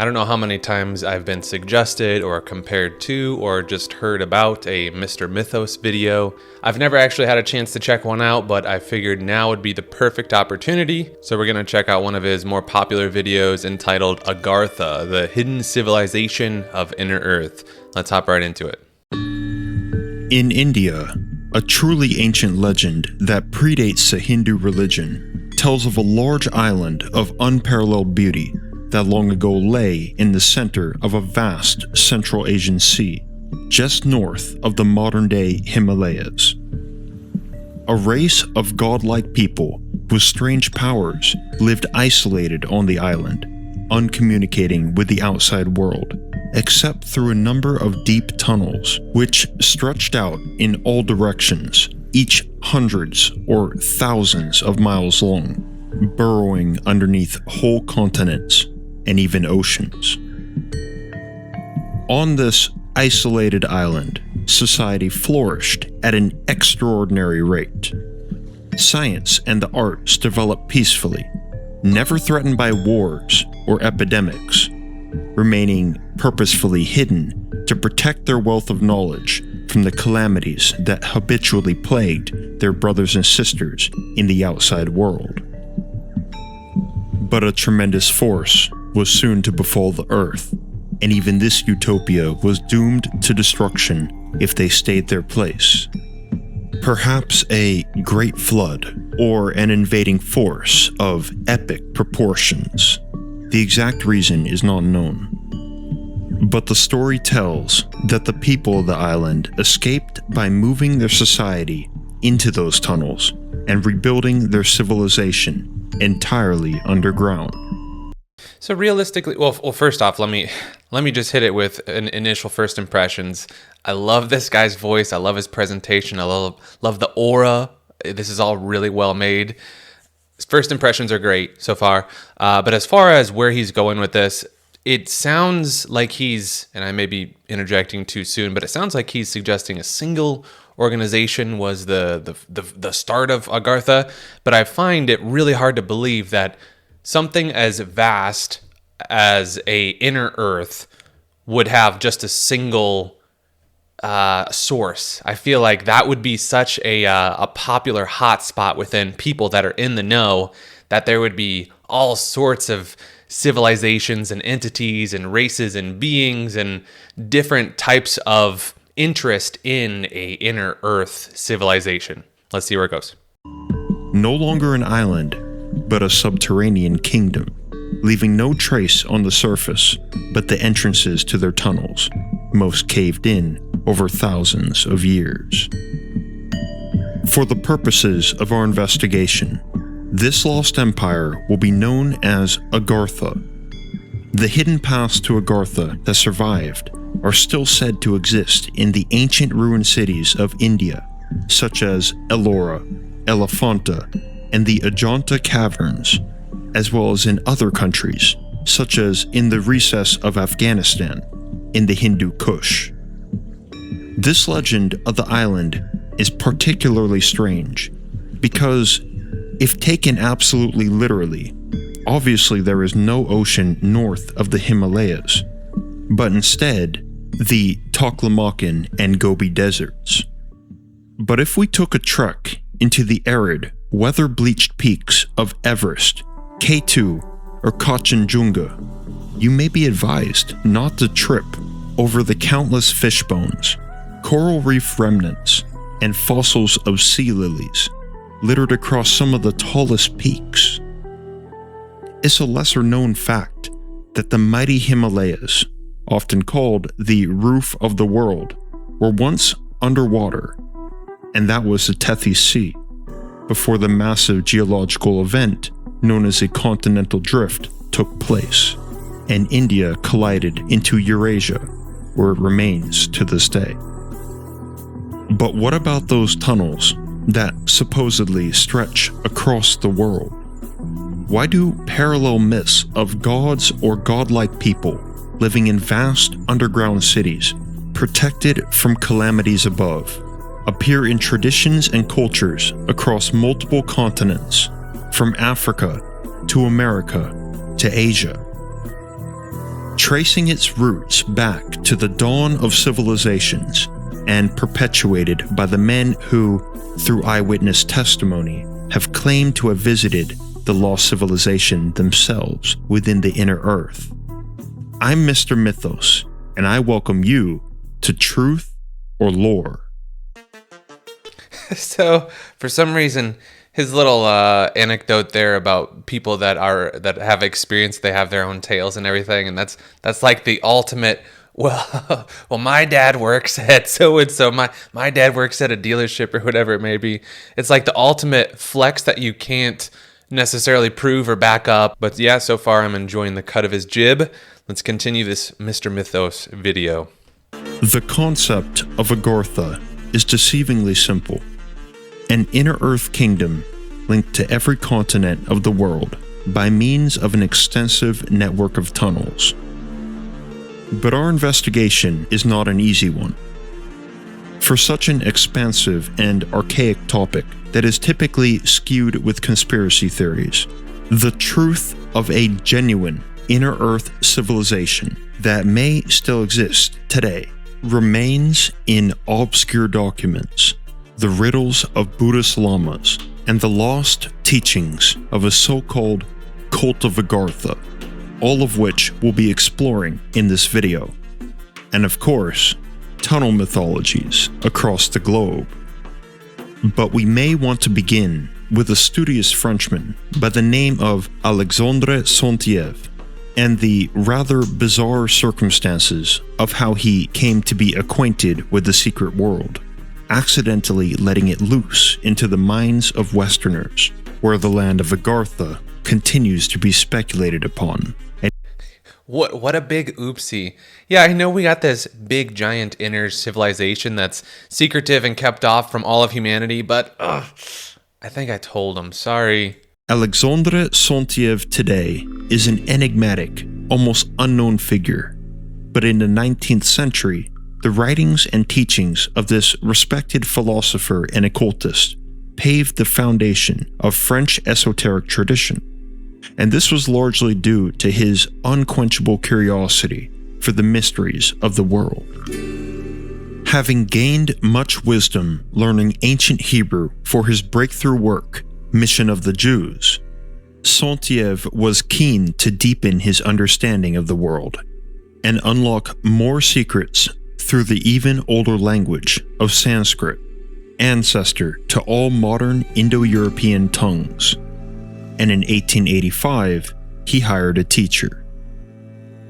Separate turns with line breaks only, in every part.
I don't know how many times I've been suggested or compared to or just heard about a Mr. Mythos video. I've never actually had a chance to check one out, but I figured now would be the perfect opportunity. So we're going to check out one of his more popular videos entitled Agartha, the Hidden Civilization of Inner Earth. Let's hop right into it.
In India, a truly ancient legend that predates the Hindu religion tells of a large island of unparalleled beauty that long ago lay in the center of a vast Central Asian sea, just north of the modern-day Himalayas. A race of godlike people with strange powers lived isolated on the island, uncommunicating with the outside world, except through a number of deep tunnels which stretched out in all directions, each hundreds or thousands of miles long, burrowing underneath whole continents and even oceans. On this isolated island, society flourished at an extraordinary rate. Science and the arts developed peacefully, never threatened by wars or epidemics, remaining purposefully hidden to protect their wealth of knowledge from the calamities that habitually plagued their brothers and sisters in the outside world. But a tremendous force was soon to befall the Earth, and even this utopia was doomed to destruction if they stayed their place. Perhaps a great flood, or an invading force of epic proportions. The exact reason is not known. But the story tells that the people of the island escaped by moving their society into those tunnels and rebuilding their civilization entirely underground.
So realistically, well, first off, let me just hit it with an initial first impressions. I love this guy's voice. I love his presentation. I love the aura. This is all really well made. His first impressions are great so far. But as far as where he's going with this, it sounds like he's, and I may be interjecting too soon, but it sounds like he's suggesting a single organization was the start of Agartha. But I find it really hard to believe that something as vast as a inner earth would have just a single source. I feel like that would be such a popular hotspot within people that are in the know, that there would be all sorts of civilizations and entities and races and beings and different types of interest in a inner earth civilization. Let's see where it goes.
No longer an island, but a subterranean kingdom, leaving no trace on the surface but the entrances to their tunnels, most caved in over thousands of years. For the purposes of our investigation, this lost empire will be known as Agartha. The hidden paths to Agartha that survived are still said to exist in the ancient ruined cities of India, such as Ellora, Elephanta, and the Ajanta caverns, as well as in other countries, such as in the recess of Afghanistan, in the Hindu Kush. This legend of the island is particularly strange, because if taken absolutely literally, obviously there is no ocean north of the Himalayas, but instead the Taklamakan and Gobi deserts. But if we took a trek into the arid, weather-bleached peaks of Everest, K2, or Kanchenjunga, you may be advised not to trip over the countless fish bones, coral reef remnants, and fossils of sea lilies littered across some of the tallest peaks. It's a lesser-known fact that the mighty Himalayas, often called the roof of the world, were once underwater, and that was the Tethys Sea, before the massive geological event known as a continental drift took place, and India collided into Eurasia, where it remains to this day. But what about those tunnels that supposedly stretch across the world? Why do parallel myths of gods or godlike people living in vast underground cities, protected from calamities above, appear in traditions and cultures across multiple continents, from Africa to America to Asia? tracing its roots back to the dawn of civilizations and perpetuated by the men who, through eyewitness testimony, have claimed to have visited the lost civilization themselves within the inner earth. I'm Mr. Mythos, and I welcome you to Truth or Lore.
So, for some reason, his little anecdote there about people that have experience, they have their own tales and everything, and that's like the ultimate. Well, my dad works at so and so. My dad works at a dealership or whatever it may be. It's like the ultimate flex that you can't necessarily prove or back up. But yeah, so far I'm enjoying the cut of his jib. Let's continue this Mr. Mythos video.
The concept of Agartha is deceivingly simple. An inner earth kingdom linked to every continent of the world by means of an extensive network of tunnels. But our investigation is not an easy one. For such an expansive and archaic topic that is typically skewed with conspiracy theories, the truth of a genuine inner earth civilization that may still exist today remains in obscure documents, the riddles of Buddhist lamas, and the lost teachings of a so-called cult of Agartha, all of which we'll be exploring in this video. And of course, tunnel mythologies across the globe. But we may want to begin with a studious Frenchman by the name of Alexandre Saint-Yves, and the rather bizarre circumstances of how he came to be acquainted with the secret world, accidentally letting it loose into the minds of Westerners, where the land of Agartha continues to be speculated upon.
What a big oopsie. Yeah, I know we got this big giant inner civilization that's secretive and kept off from all of humanity, but I think I told him. Sorry.
Alexandre Saint-Yves today is an enigmatic, almost unknown figure. But in the 19th century, the writings and teachings of this respected philosopher and occultist paved the foundation of French esoteric tradition. And this was largely due to his unquenchable curiosity for the mysteries of the world. Having gained much wisdom learning ancient Hebrew for his breakthrough work, Mission of the Jews, Saint-Yves was keen to deepen his understanding of the world and unlock more secrets through the even older language of Sanskrit, ancestor to all modern Indo-European tongues. And in 1885, he hired a teacher.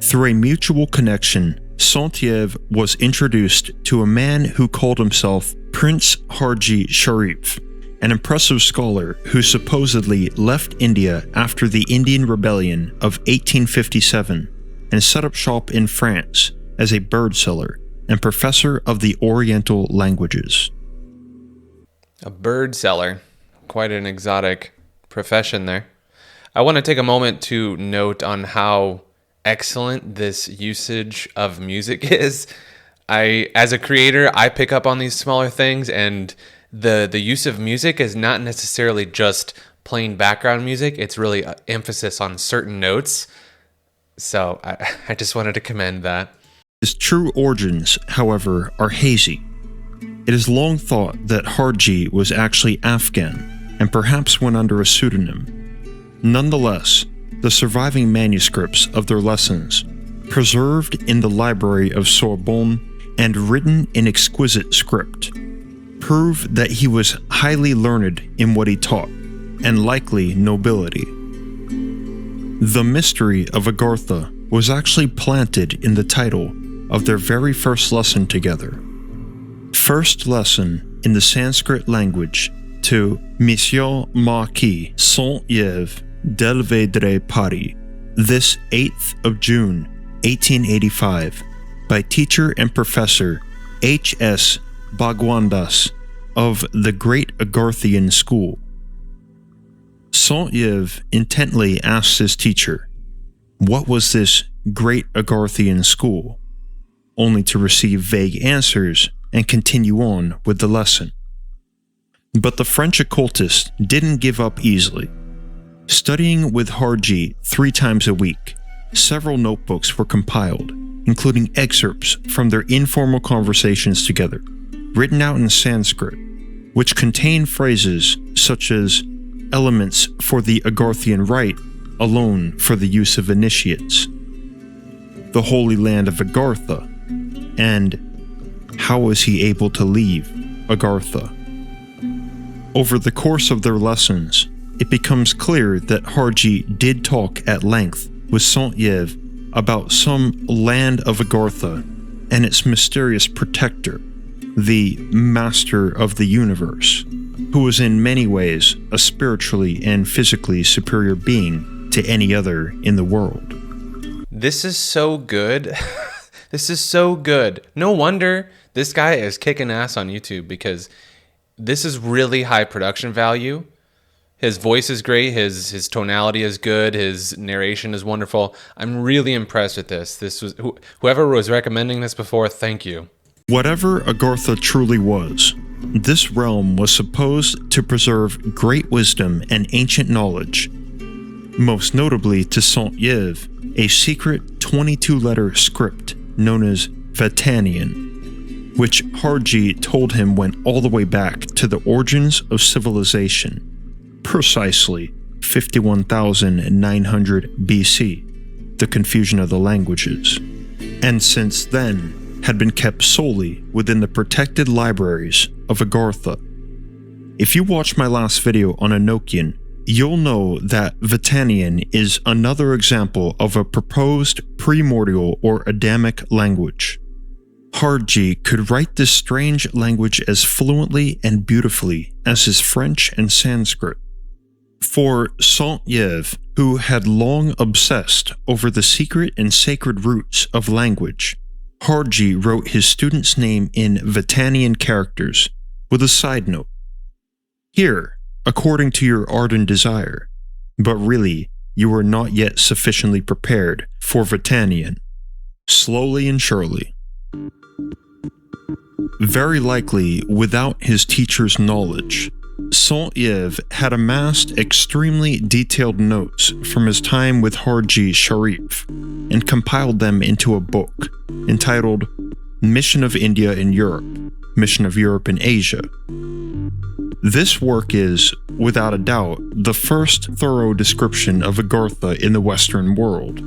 Through a mutual connection, Saint-Yves was introduced to a man who called himself Prince Harji Sharif, an impressive scholar who supposedly left India after the Indian Rebellion of 1857 and set up shop in France as a bird seller and professor of the Oriental languages.
A bird seller. Quite an exotic profession there. I want to take a moment to note on how excellent this usage of music is. As a creator, I pick up on these smaller things, and the use of music is not necessarily just plain background music. It's really an emphasis on certain notes. So I just wanted to commend that.
His true origins, however, are hazy. It is long thought that Harji was actually Afghan and perhaps went under a pseudonym. Nonetheless, the surviving manuscripts of their lessons, preserved in the library of Sorbonne and written in exquisite script, prove that he was highly learned in what he taught, and likely nobility. The mystery of Agartha was actually planted in the title of their very first lesson together. First lesson in the Sanskrit language to Monsieur Marquis Saint-Yves Delvedre Paris, this 8th of June, 1885, by teacher and professor H.S. Bhagwandas of the Great Agarthian School. Saint-Yves intently asks his teacher, what was this Great Agarthian School? Only to receive vague answers and continue on with the lesson. But the French occultist didn't give up easily. Studying with Harji 3 times a week, several notebooks were compiled, including excerpts from their informal conversations together, written out in Sanskrit, which contain phrases such as elements for the Agarthian rite alone for the use of initiates, the holy land of Agartha, and how was he able to leave Agartha. Over the course of their lessons, it becomes clear that Harji did talk at length with Saint-Yves about some land of Agartha and its mysterious protector, the Master of the Universe, who was in many ways a spiritually and physically superior being to any other in the world.
This is so good. This is so good. No wonder this guy is kicking ass on YouTube, because this is really high production value. His voice is great. His tonality is good. His narration is wonderful. I'm really impressed with this. This was whoever was recommending this before. Thank you.
Whatever Agartha truly was, this realm was supposed to preserve great wisdom and ancient knowledge, most notably to Saint-Yves, a secret 22-letter script known as Vatanian, which Harji told him went all the way back to the origins of civilization, precisely 51,900 BC, the confusion of the languages, and since then had been kept solely within the protected libraries of Agartha. If you watched my last video on Enochian, you'll know that Vatanian is another example of a proposed primordial or Adamic language. Harji could write this strange language as fluently and beautifully as his French and Sanskrit. For Saint-Yves, who had long obsessed over the secret and sacred roots of language, Harji wrote his student's name in Vatanian characters, with a side note. Here, according to your ardent desire, but really, you are not yet sufficiently prepared for Vatanian. Slowly and surely. Very likely without his teacher's knowledge, Saint-Yves had amassed extremely detailed notes from his time with Harji Sharif and compiled them into a book entitled Mission of India in Europe, Mission of Europe in Asia. This work is, without a doubt, the first thorough description of Agartha in the Western world.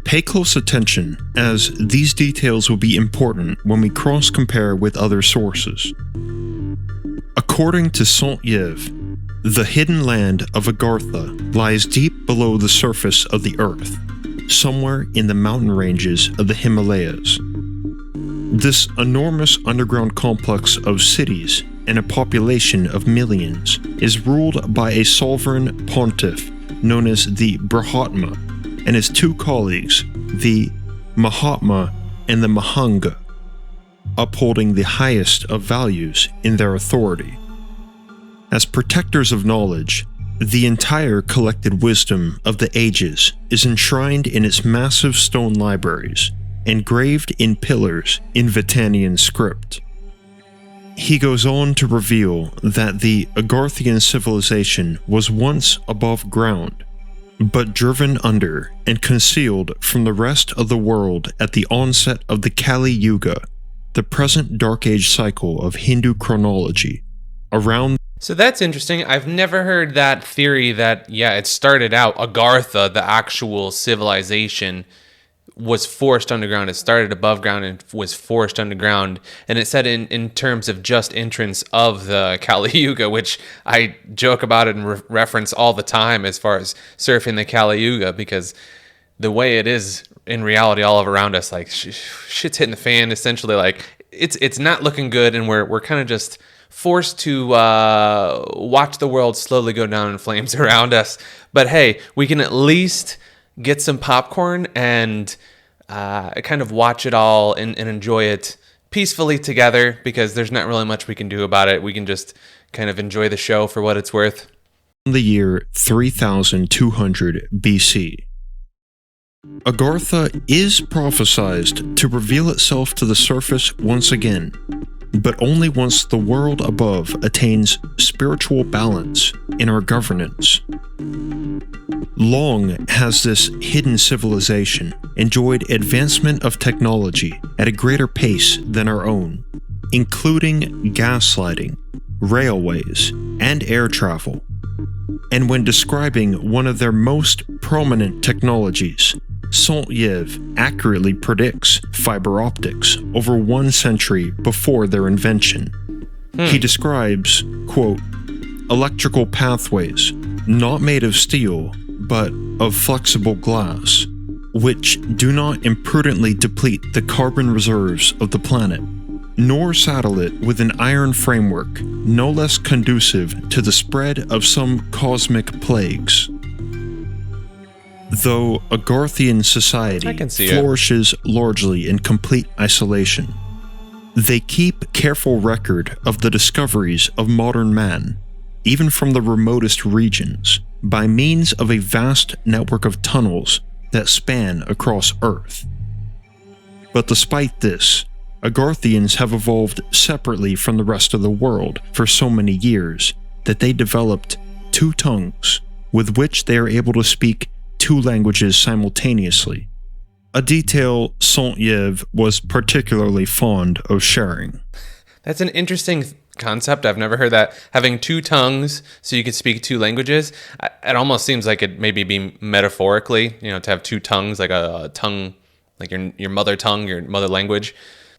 Pay close attention, as these details will be important when we cross-compare with other sources. According to Saint-Yves, the hidden land of Agartha lies deep below the surface of the earth, somewhere in the mountain ranges of the Himalayas. This enormous underground complex of cities and a population of millions is ruled by a sovereign pontiff known as the Brahmatma and his two colleagues, the Mahatma and the Mahanga, upholding the highest of values in their authority. As protectors of knowledge, the entire collected wisdom of the ages is enshrined in its massive stone libraries, engraved in pillars in Vatanian script. He goes on to reveal that the Agarthian civilization was once above ground, but driven under and concealed from the rest of the world at the onset of the Kali Yuga, the present Dark Age cycle of Hindu chronology, around.
So that's interesting. I've never heard that theory that, it started out, Agartha, the actual civilization, was forced underground. It started above ground and was forced underground. And it said in terms of just entrance of the Kali Yuga, which I joke about it and reference all the time as far as surfing the Kali Yuga, because the way it is in reality all around us, like shit's hitting the fan, essentially. Like it's not looking good, and we're kind of just forced to watch the world slowly go down in flames around us. But hey, we can at least get some popcorn and kind of watch it all and enjoy it peacefully together, because there's not really much we can do about it. We can just kind of enjoy the show for what it's worth.
The year 3200 BC. Agartha is prophesized to reveal itself to the surface once again, but only once the world above attains spiritual balance in our governance. Long has this hidden civilization enjoyed advancement of technology at a greater pace than our own, including gaslighting, railways, and air travel. And when describing one of their most prominent technologies, Saint-Yves accurately predicts fiber optics over 1 century before their invention. He describes, quote, electrical pathways, not made of steel, but of flexible glass, which do not imprudently deplete the carbon reserves of the planet, nor saddle it with an iron framework no less conducive to the spread of some cosmic plagues. Though Agarthian society flourishes largely in complete isolation, they keep careful record of the discoveries of modern man, even from the remotest regions, by means of a vast network of tunnels that span across Earth. But despite this, Agarthians have evolved separately from the rest of the world for so many years that they developed 2 tongues with which they are able to speak 2 languages simultaneously, a detail Saint-Yves was particularly fond of sharing.
That's an interesting concept. I've never heard that. Having 2 tongues so you could speak 2 languages. It almost seems like it maybe be metaphorically, to have 2 tongues, like a tongue, like your mother tongue, your mother language.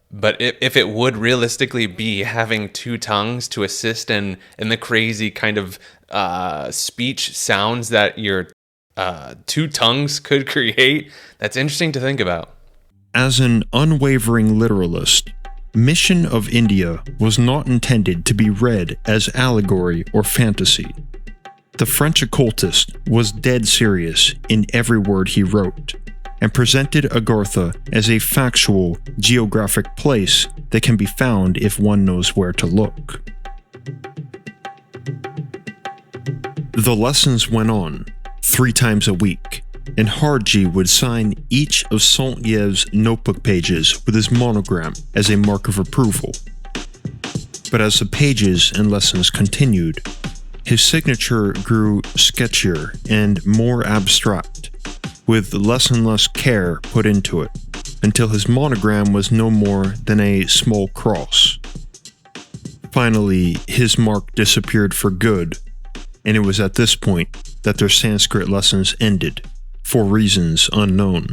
But if it would realistically be having 2 tongues to assist in the crazy kind of speech sounds that your 2 tongues could create, that's interesting to think about.
As an unwavering literalist, Mission of India was not intended to be read as allegory or fantasy. The French occultist was dead serious in every word he wrote, and presented Agartha as a factual, geographic place that can be found if one knows where to look. The lessons went on 3 times a week, and Harji would sign each of Saint-Yves' notebook pages with his monogram as a mark of approval. But as the pages and lessons continued, his signature grew sketchier and more abstract, with less and less care put into it, until his monogram was no more than a small cross. Finally, his mark disappeared for good, and it was at this point that their Sanskrit lessons ended, for reasons unknown.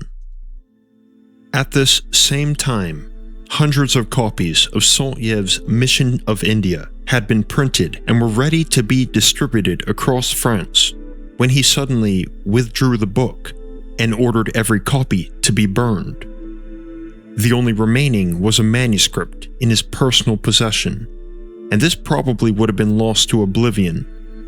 At this same time, hundreds of copies of Saint-Yves' Mission of India had been printed and were ready to be distributed across France, when he suddenly withdrew the book and ordered every copy to be burned. The only remaining was a manuscript in his personal possession, and this probably would have been lost to oblivion,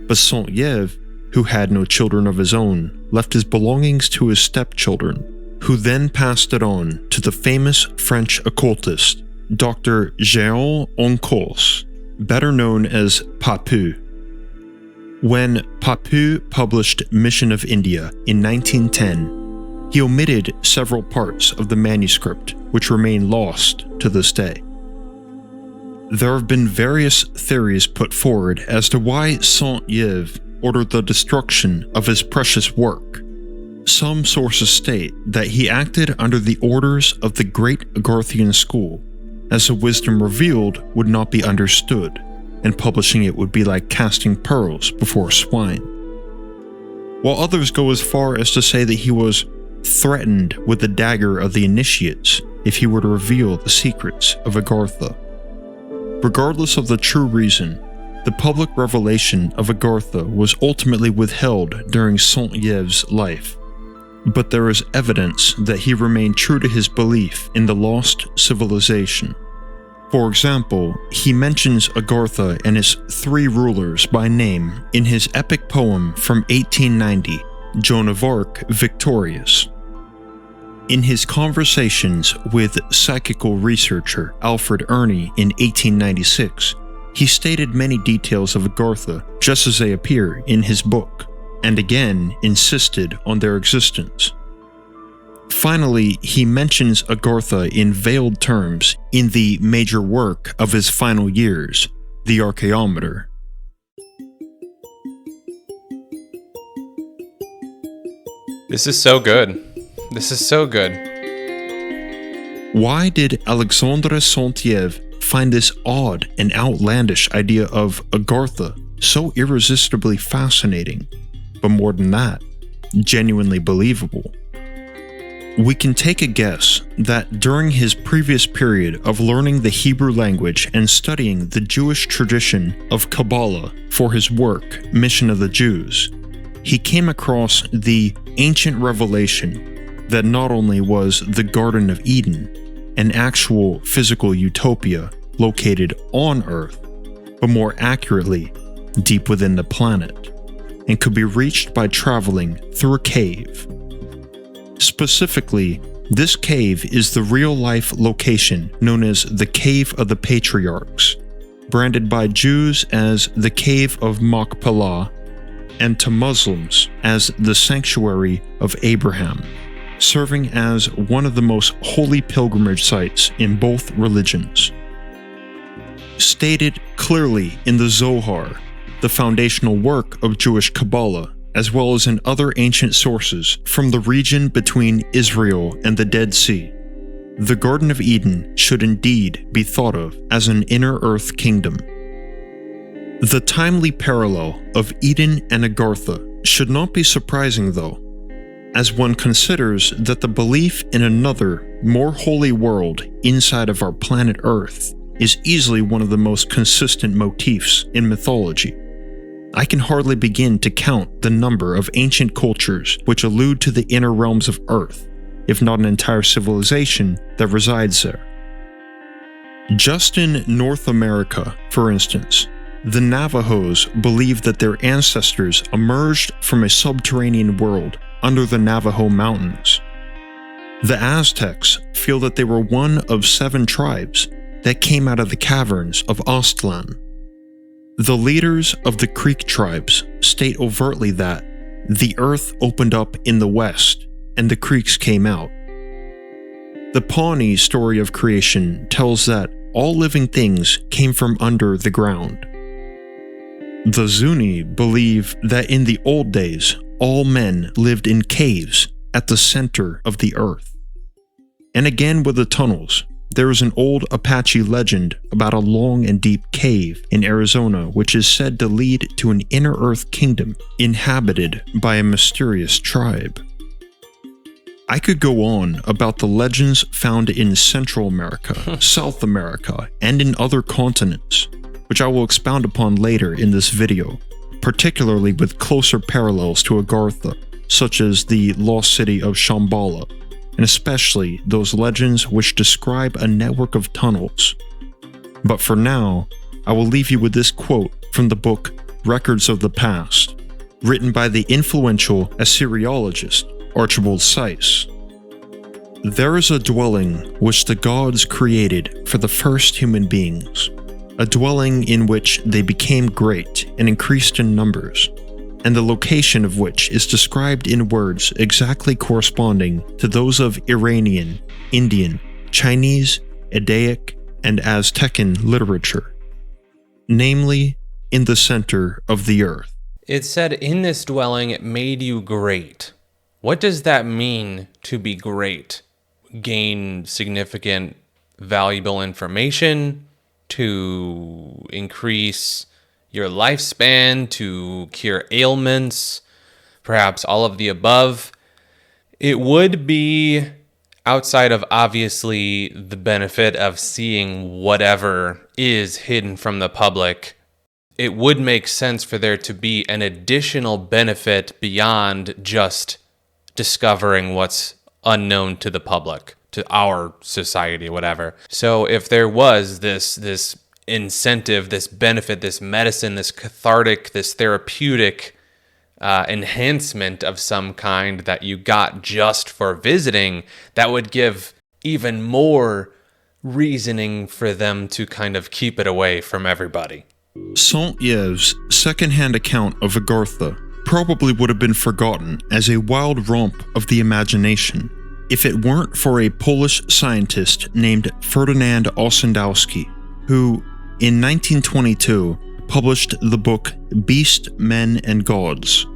but Saint-Yves, who had no children of his own, left his belongings to his stepchildren, who then passed it on to the famous French occultist, Dr. Jean Oncols, better known as Papus. When Papus published Mission of India in 1910, he omitted several parts of the manuscript which remain lost to this day. There have been various theories put forward as to why Saint-Yves ordered the destruction of his precious work. Some sources state that he acted under the orders of the great Agarthian school, as the wisdom revealed would not be understood, and publishing it would be like casting pearls before swine. While others go as far as to say that he was threatened with the dagger of the initiates if he were to reveal the secrets of Agartha. Regardless of the true reason, the public revelation of Agartha was ultimately withheld during Saint-Yves' life, but there is evidence that he remained true to his belief in the lost civilization. For example, he mentions Agartha and his 3 rulers by name in his epic poem from 1890, Joan of Arc Victorious. In his conversations with psychical researcher Alfred Ernie in 1896, he stated many details of Agartha just as they appear in his book, and again insisted on their existence. Finally, he mentions Agartha in veiled terms in the major work of his final years, the Archaeometer.
This is so good. This is so good.
Why did Alexandre Saint-Yves find this odd and outlandish idea of Agartha so irresistibly fascinating, but more than that, genuinely believable? We can take a guess that during his previous period of learning the Hebrew language and studying the Jewish tradition of Kabbalah for his work, Mission of the Jews, he came across the ancient revelation that not only was the Garden of Eden, an actual physical utopia located on Earth, but more accurately, deep within the planet, and could be reached by traveling through a cave. Specifically, this cave is the real-life location known as the Cave of the Patriarchs, branded by Jews as the Cave of Machpelah, and to Muslims as the Sanctuary of Abraham, serving as one of the most holy pilgrimage sites in both religions. Stated clearly in the Zohar, the foundational work of Jewish Kabbalah, as well as in other ancient sources from the region between Israel and the Dead Sea, the Garden of Eden should indeed be thought of as an inner earth kingdom. The timely parallel of Eden and Agartha should not be surprising though, as one considers that the belief in another, more holy world inside of our planet Earth is easily one of the most consistent motifs in mythology. I can hardly begin to count the number of ancient cultures which allude to the inner realms of Earth, if not an entire civilization that resides there. Just in North America, for instance, the Navajos believe that their ancestors emerged from a subterranean world under the Navajo Mountains. The Aztecs feel that they were one of 7 tribes that came out of the caverns of Aztlan. The leaders of the Creek tribes state overtly that the earth opened up in the west and the Creeks came out. The Pawnee story of creation tells that all living things came from under the ground. The Zuni believe that in the old days, all men lived in caves at the center of the earth. And again with the tunnels, there is an old Apache legend about a long and deep cave in Arizona which is said to lead to an inner earth kingdom inhabited by a mysterious tribe. I could go on about the legends found in Central America, South America, and in other continents, which I will expound upon later in this video, particularly with closer parallels to Agartha, such as the lost city of Shambala, and especially those legends which describe a network of tunnels. But for now, I will leave you with this quote from the book Records of the Past, written by the influential Assyriologist Archibald Seiss. There is a dwelling which the gods created for the first human beings, a dwelling in which they became great and increased in numbers, and the location of which is described in words exactly corresponding to those of Iranian, Indian, Chinese, Eddaic, and Aztecan literature, namely, in the center of the earth.
It said, in this dwelling it made you great. What does that mean, to be great? Gain significant, valuable information? To increase your lifespan, to cure ailments, perhaps all of the above? It would be, outside of obviously the benefit of seeing whatever is hidden from the public, it would make sense for there to be an additional benefit beyond just discovering what's unknown to the public, to our society, whatever. So if there was this incentive, this benefit, this medicine, this cathartic, this therapeutic enhancement of some kind that you got just for visiting, that would give even more reasoning for them to kind of keep it away from everybody.
Saint-Yves' second-hand account of Agartha probably would have been forgotten as a wild romp of the imagination, if it weren't for a Polish scientist named Ferdynand Osendowski, who, in 1922, published the book Beast, Men, and Gods,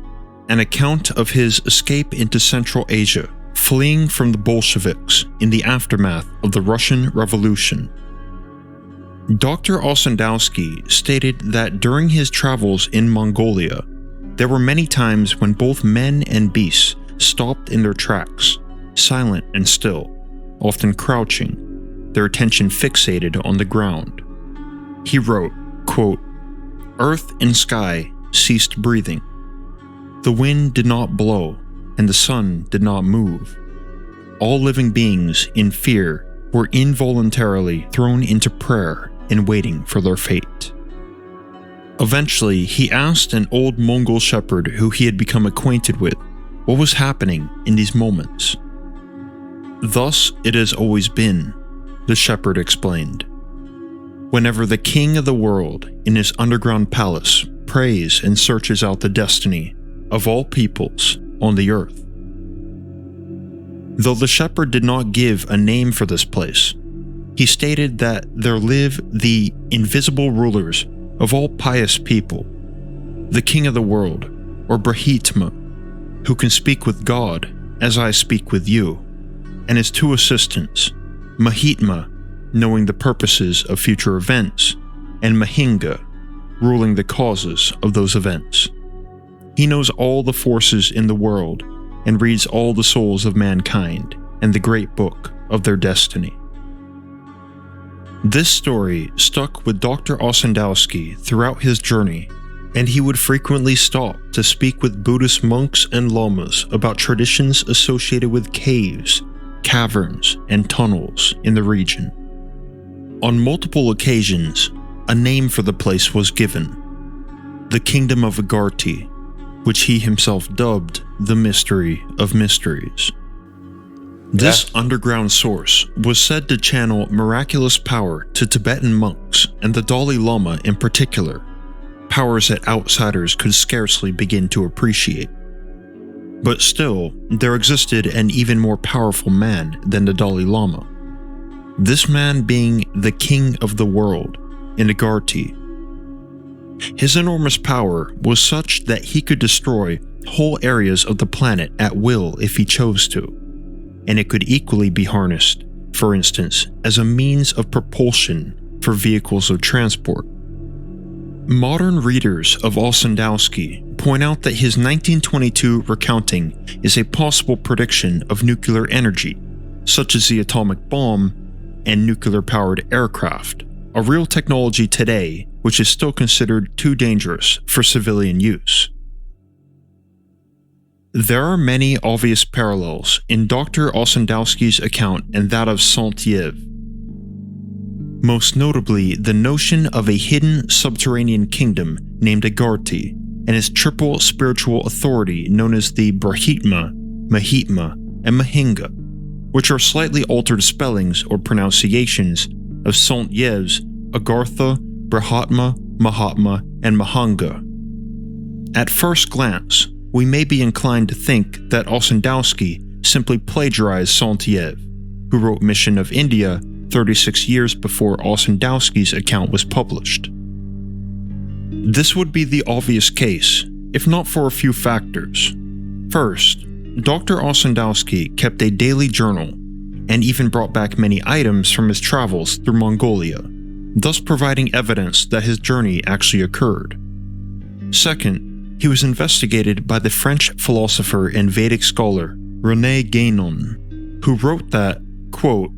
an account of his escape into Central Asia, fleeing from the Bolsheviks in the aftermath of the Russian Revolution. Dr. Osendowski stated that during his travels in Mongolia, there were many times when both men and beasts stopped in their tracks, silent and still, often crouching, their attention fixated on the ground. He wrote, quote, "Earth and sky ceased breathing. The wind did not blow, and the sun did not move. All living beings, in fear, were involuntarily thrown into prayer and waiting for their fate." Eventually, he asked an old Mongol shepherd who he had become acquainted with what was happening in these moments. "Thus it has always been," the shepherd explained. "Whenever the king of the world in his underground palace prays and searches out the destiny of all peoples on the earth." Though the shepherd did not give a name for this place, he stated that there live the invisible rulers of all pious people, the king of the world, or Brahitma, who can speak with God as I speak with you, and his two assistants, Mahitma, knowing the purposes of future events, and Mahinga, ruling the causes of those events. He knows all the forces in the world and reads all the souls of mankind and the great book of their destiny. This story stuck with Dr. Osendowski throughout his journey, and he would frequently stop to speak with Buddhist monks and lamas about traditions associated with caves, caverns, and tunnels in the region. On multiple occasions, a name for the place was given, the Kingdom of Agartha, which he himself dubbed the Mystery of Mysteries. This underground source was said to channel miraculous power to Tibetan monks and the Dalai Lama in particular, powers that outsiders could scarcely begin to appreciate. But still, there existed an even more powerful man than the Dalai Lama. This man being the king of the world in Agartha. His enormous power was such that he could destroy whole areas of the planet at will if he chose to, and it could equally be harnessed, for instance, as a means of propulsion for vehicles of transport. Modern readers of Osendowski point out that his 1922 recounting is a possible prediction of nuclear energy, such as the atomic bomb and nuclear-powered aircraft, a real technology today which is still considered too dangerous for civilian use. There are many obvious parallels in Dr. Osendowski's account and that of Saint-Yves. Most notably, the notion of a hidden subterranean kingdom named Agartha and its triple spiritual authority known as the Brahitma, Mahitma, and Mahinga, which are slightly altered spellings or pronunciations of Saint-Yves, Agartha, Brahitma, Mahatma, and Mahanga. At first glance, we may be inclined to think that Osendowski simply plagiarized Saint-Yves, who wrote Mission of India 36 years before Osendowski's account was published. This would be the obvious case, if not for a few factors. First, Dr. Osendowski kept a daily journal and even brought back many items from his travels through Mongolia, thus providing evidence that his journey actually occurred. Second, he was investigated by the French philosopher and Vedic scholar René Guénon, who wrote that, quote,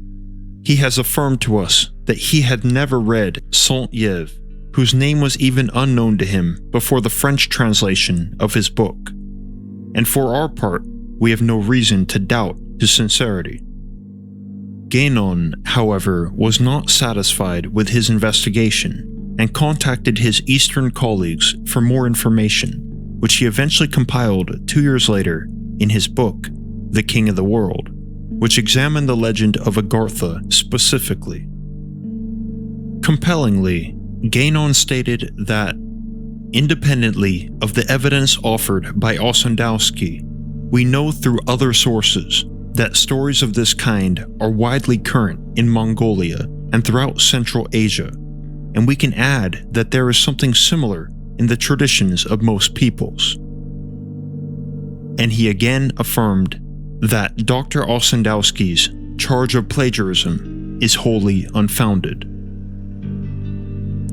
"He has affirmed to us that he had never read Saint-Yves, whose name was even unknown to him before the French translation of his book. And for our part, we have no reason to doubt his sincerity." Guénon, however, was not satisfied with his investigation and contacted his Eastern colleagues for more information, which he eventually compiled 2 years later in his book, The King of the World, which examined the legend of Agartha specifically. Compellingly, Guénon stated that, independently of the evidence offered by Osendowski, we know through other sources that stories of this kind are widely current in Mongolia and throughout Central Asia, and we can add that there is something similar in the traditions of most peoples. And he again affirmed that Dr. Osendowski's charge of plagiarism is wholly unfounded.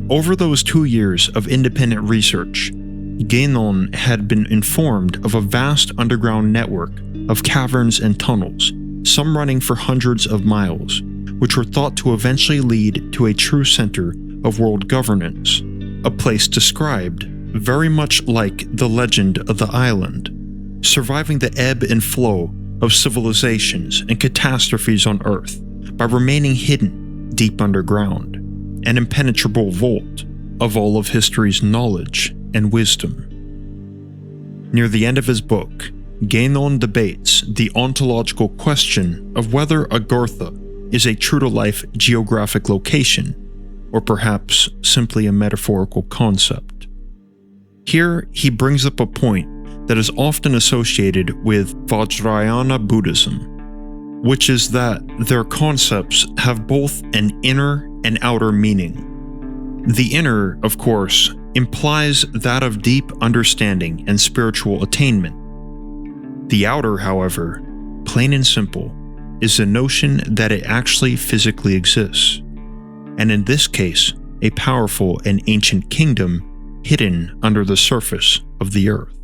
Over those 2 years of independent research, Guénon had been informed of a vast underground network of caverns and tunnels, some running for hundreds of miles, which were thought to eventually lead to a true center of world governance, a place described very much like the legend of the island, surviving the ebb and flow of civilizations and catastrophes on Earth by remaining hidden deep underground, an impenetrable vault of all of history's knowledge and wisdom. Near the end of his book, Guénon debates the ontological question of whether Agartha is a true-to-life geographic location, or perhaps simply a metaphorical concept. Here, he brings up a point that is often associated with Vajrayana Buddhism, which is that their concepts have both an inner and outer meaning. The inner, of course, implies that of deep understanding and spiritual attainment. The outer, however, plain and simple, is the notion that it actually physically exists, and in this case, a powerful and ancient kingdom hidden under the surface of the earth.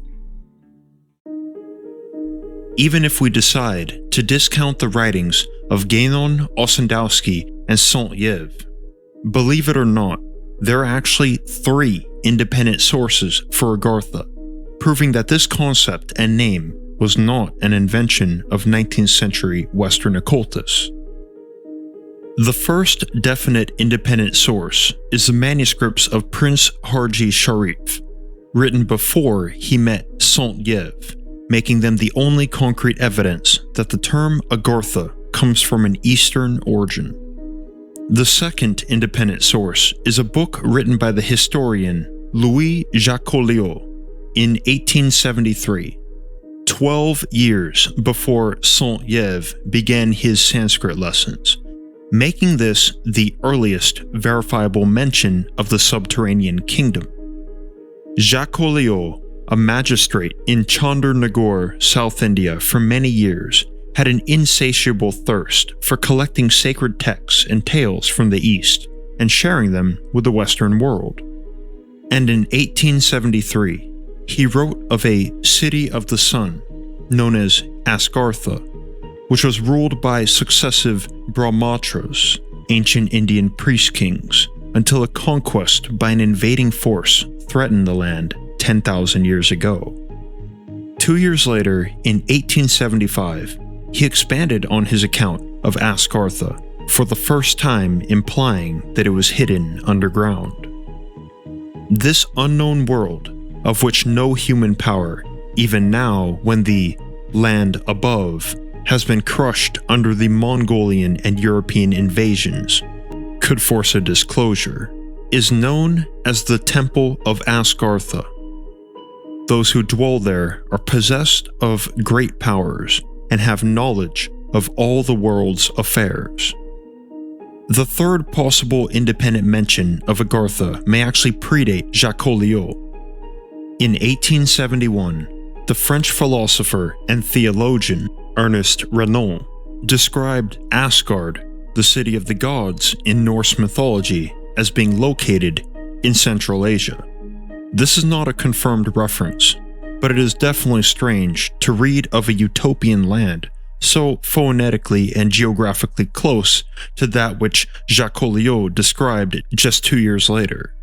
Even if we decide to discount the writings of Guénon, Osendowski, and Saint-Yves, believe it or not, there are actually 3 independent sources for Agartha, proving that this concept and name was not an invention of 19th century Western occultists. The first definite independent source is the manuscripts of Prince Harji Sharif, written before he met Saint-Yves, making them the only concrete evidence that the term Agartha comes from an Eastern origin. The second independent source is a book written by the historian Louis Jacoliot in 1873, 12 years before Saint-Yves began his Sanskrit lessons, making this the earliest verifiable mention of the subterranean kingdom. Jacoliot, a magistrate in Chandernagore, South India for many years, had an insatiable thirst for collecting sacred texts and tales from the East and sharing them with the Western world. And in 1873, he wrote of a city of the sun known as Agartha, which was ruled by successive Brahmatras, ancient Indian priest kings, until a conquest by an invading force threatened the land 10,000 years ago. 2 years later, in 1875, he expanded on his account of Agartha, for the first time implying that it was hidden underground. This unknown world, of which no human power, even now when the land above has been crushed under the Mongolian and European invasions, could force a disclosure, is known as the Temple of Agartha. Those who dwell there are possessed of great powers and have knowledge of all the world's affairs. The third possible independent mention of Agartha may actually predate Jacoliot. In 1871, the French philosopher and theologian Ernest Renan described Asgard, the city of the gods in Norse mythology, as being located in Central Asia. This is not a confirmed reference, but it is definitely strange to read of a utopian land so phonetically and geographically close to that which Jacoliot described just 2 years later.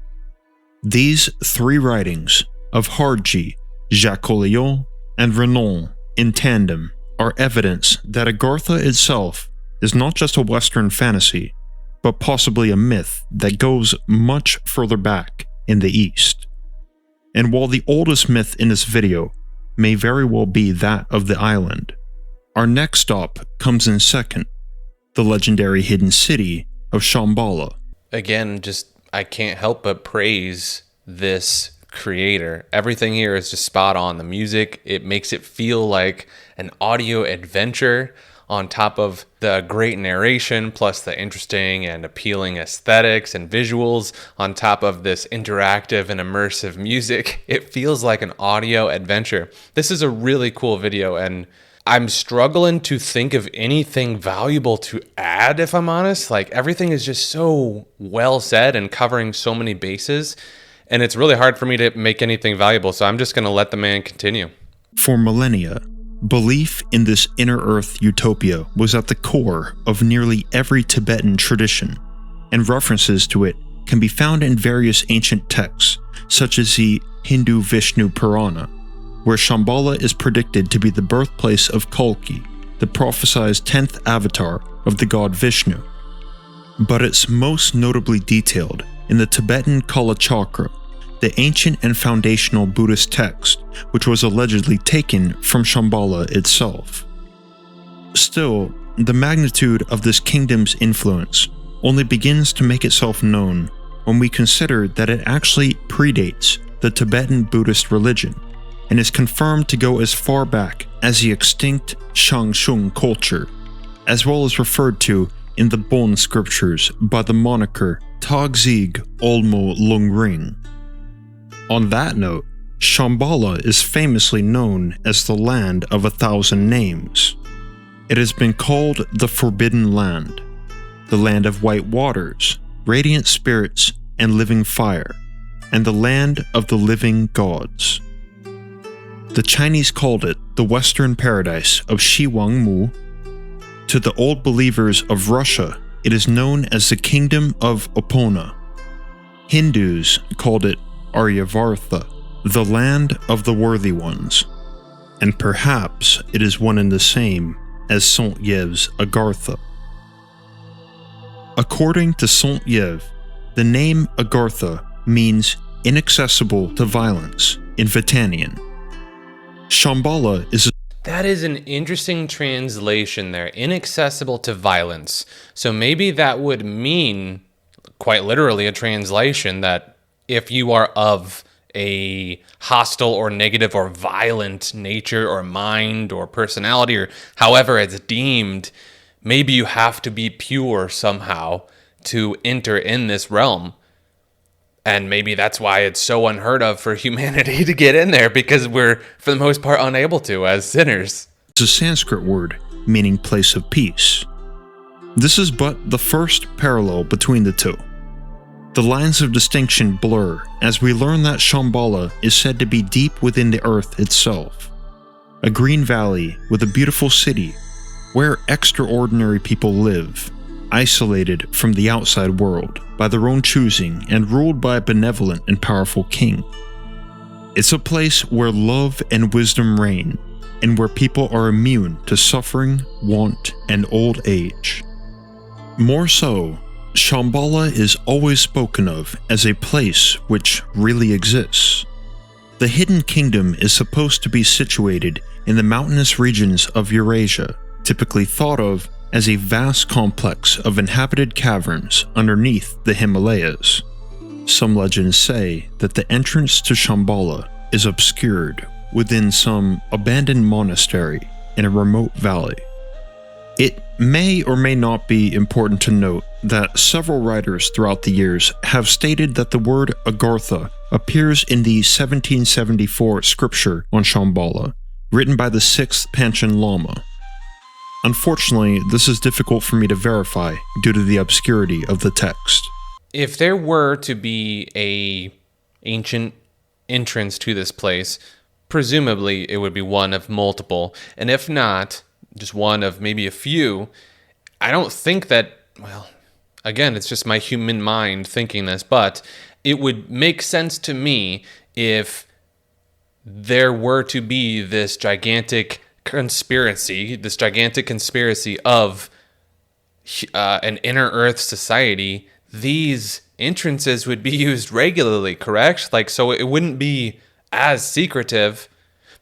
These 3 writings of Harji, Jacoliot, and Renan in tandem are evidence that Agartha itself is not just a Western fantasy, but possibly a myth that goes much further back in the East. And while the oldest myth in this video may very well be that of the island, our next stop comes in second, the legendary hidden city of Shambala.
Again, I can't help but praise this creator. Everything here is just spot on. The music, it makes it feel like an audio adventure on top of the great narration, plus the interesting and appealing aesthetics and visuals, on top of this interactive and immersive music, it feels like an audio adventure. This is a really cool video, and I'm struggling to think of anything valuable to add, if I'm honest. Like, everything is just so well said and covering so many bases, and it's really hard for me to make anything valuable, so I'm just going to let the man continue.
For millennia, belief in this inner earth utopia was at the core of nearly every Tibetan tradition, and references to it can be found in various ancient texts, such as the Hindu Vishnu Purana, where Shambala is predicted to be the birthplace of Kalki, the prophesied 10th avatar of the god Vishnu. But it's most notably detailed in the Tibetan Kalachakra, the ancient and foundational Buddhist text, which was allegedly taken from Shambhala itself. Still, the magnitude of this kingdom's influence only begins to make itself known when we consider that it actually predates the Tibetan Buddhist religion and is confirmed to go as far back as the extinct Shangshung culture, as well as referred to in the Bon scriptures by the moniker Tagzig Olmo Lungring. On that note, Shambhala is famously known as the Land of 1,000 Names. It has been called the Forbidden Land, the Land of White Waters, Radiant Spirits, and Living Fire, and the Land of the Living Gods. The Chinese called it the Western Paradise of Shiwangmu. To the Old Believers of Russia, it is known as the Kingdom of Upona. Hindus called it Aryavartha, the Land of the Worthy Ones, and perhaps it is one and the same as Saint-Yves' Agartha. According to Saint-Yves, the name Agartha means inaccessible to violence in Vitanian. Shambhala is
That is an interesting translation there. Inaccessible to violence. So maybe that would mean, quite literally, a translation that if you are of a hostile or negative or violent nature or mind or personality or however it's deemed, maybe you have to be pure somehow to enter in this realm. And maybe that's why it's so unheard of for humanity to get in there, because we're, for the most part, unable to as sinners.
a Sanskrit word meaning place of peace. This is but the first parallel between the two. The lines of distinction blur as we learn that Shambhala is said to be deep within the earth itself, a green valley with a beautiful city where extraordinary people live, isolated from the outside world by their own choosing and ruled by a benevolent and powerful king. It's a place where love and wisdom reign, and where people are immune to suffering, want, and old age. More so, Shambhala is always spoken of as a place which really exists. The Hidden Kingdom is supposed to be situated in the mountainous regions of Eurasia, typically thought of as a vast complex of inhabited caverns underneath the Himalayas. Some legends say that the entrance to Shambhala is obscured within some abandoned monastery in a remote valley. It may or may not be important to note that several writers throughout the years have stated that the word Agartha appears in the 1774 scripture on Shambhala, written by the 6th Panchen Lama. Unfortunately, this is difficult for me to verify due to the obscurity of the text.
If there were to be a ancient entrance to this place, presumably it would be one of multiple, and if not, just one of maybe a few. I don't think that, well, again, it's just my human mind thinking this, but it would make sense to me if there were to be this gigantic conspiracy of an inner earth society. These entrances would be used regularly, correct? Like, so it wouldn't be as secretive.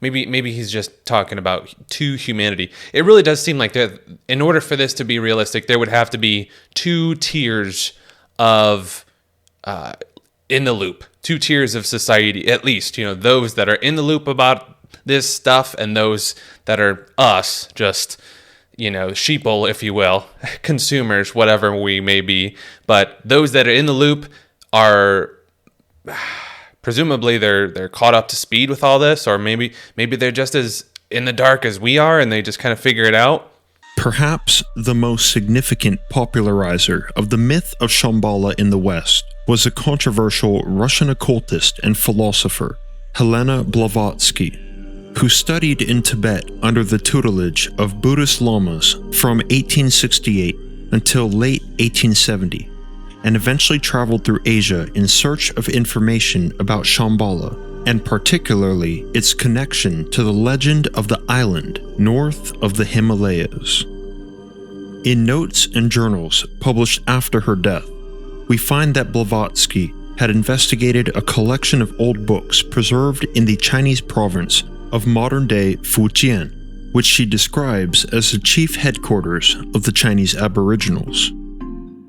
Maybe he's just talking about to humanity. It really does seem like that in order for this to be realistic, there would have to be two tiers of in the loop, two tiers of society, at least, those that are in the loop about this stuff and those that are us, just, sheeple, if you will, consumers, whatever we may be. But those that are in the loop are presumably they're caught up to speed with all this, or maybe they're just as in the dark as we are, and they just kind of figure it out.
Perhaps the most significant popularizer of the myth of Shambala in the West was a controversial Russian occultist and philosopher, Helena Blavatsky, who studied in Tibet under the tutelage of Buddhist lamas from 1868 until late 1870, and eventually traveled through Asia in search of information about Shambala, and particularly its connection to the legend of the island north of the Himalayas. In notes and journals published after her death, we find that Blavatsky had investigated a collection of old books preserved in the Chinese province of modern-day Fujian, which she describes as the chief headquarters of the Chinese Aboriginals.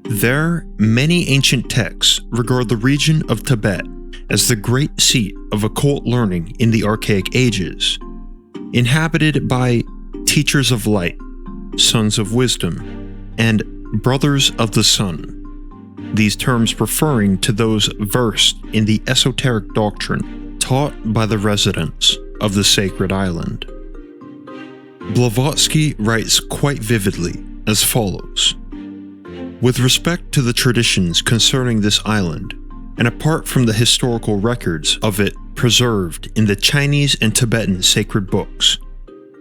There, many ancient texts regard the region of Tibet as the great seat of occult learning in the Archaic Ages, inhabited by teachers of light, sons of wisdom, and brothers of the sun, these terms referring to those versed in the esoteric doctrine taught by the residents of the sacred island. Blavatsky writes quite vividly as follows: "With respect to the traditions concerning this island, and apart from the historical records of it preserved in the Chinese and Tibetan sacred books,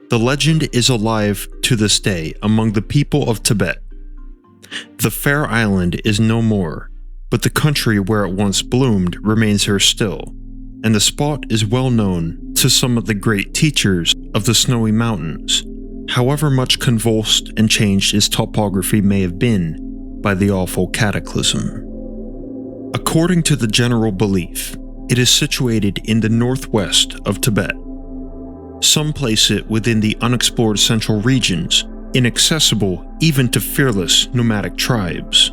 the legend is alive to this day among the people of Tibet. The fair island is no more, but the country where it once bloomed remains here still, and the spot is well known to some of the great teachers of the snowy mountains, however much convulsed and changed its topography may have been by the awful cataclysm. According to the general belief, it is situated in the northwest of Tibet. Some place it within the unexplored central regions, inaccessible even to fearless nomadic tribes.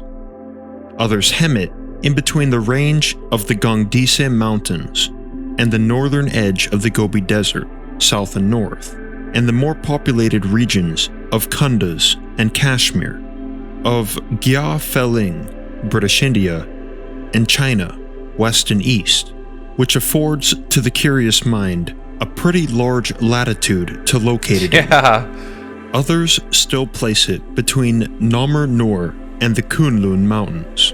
Others hem it in between the range of the Gangdise Mountains and the northern edge of the Gobi Desert, south and north, and the more populated regions of Kunduz and Kashmir, of Gya Feling, British India, and China, west and east, which affords to the curious mind a pretty large latitude to locate it in. Others still place it between Namur Nur and the Kunlun Mountains,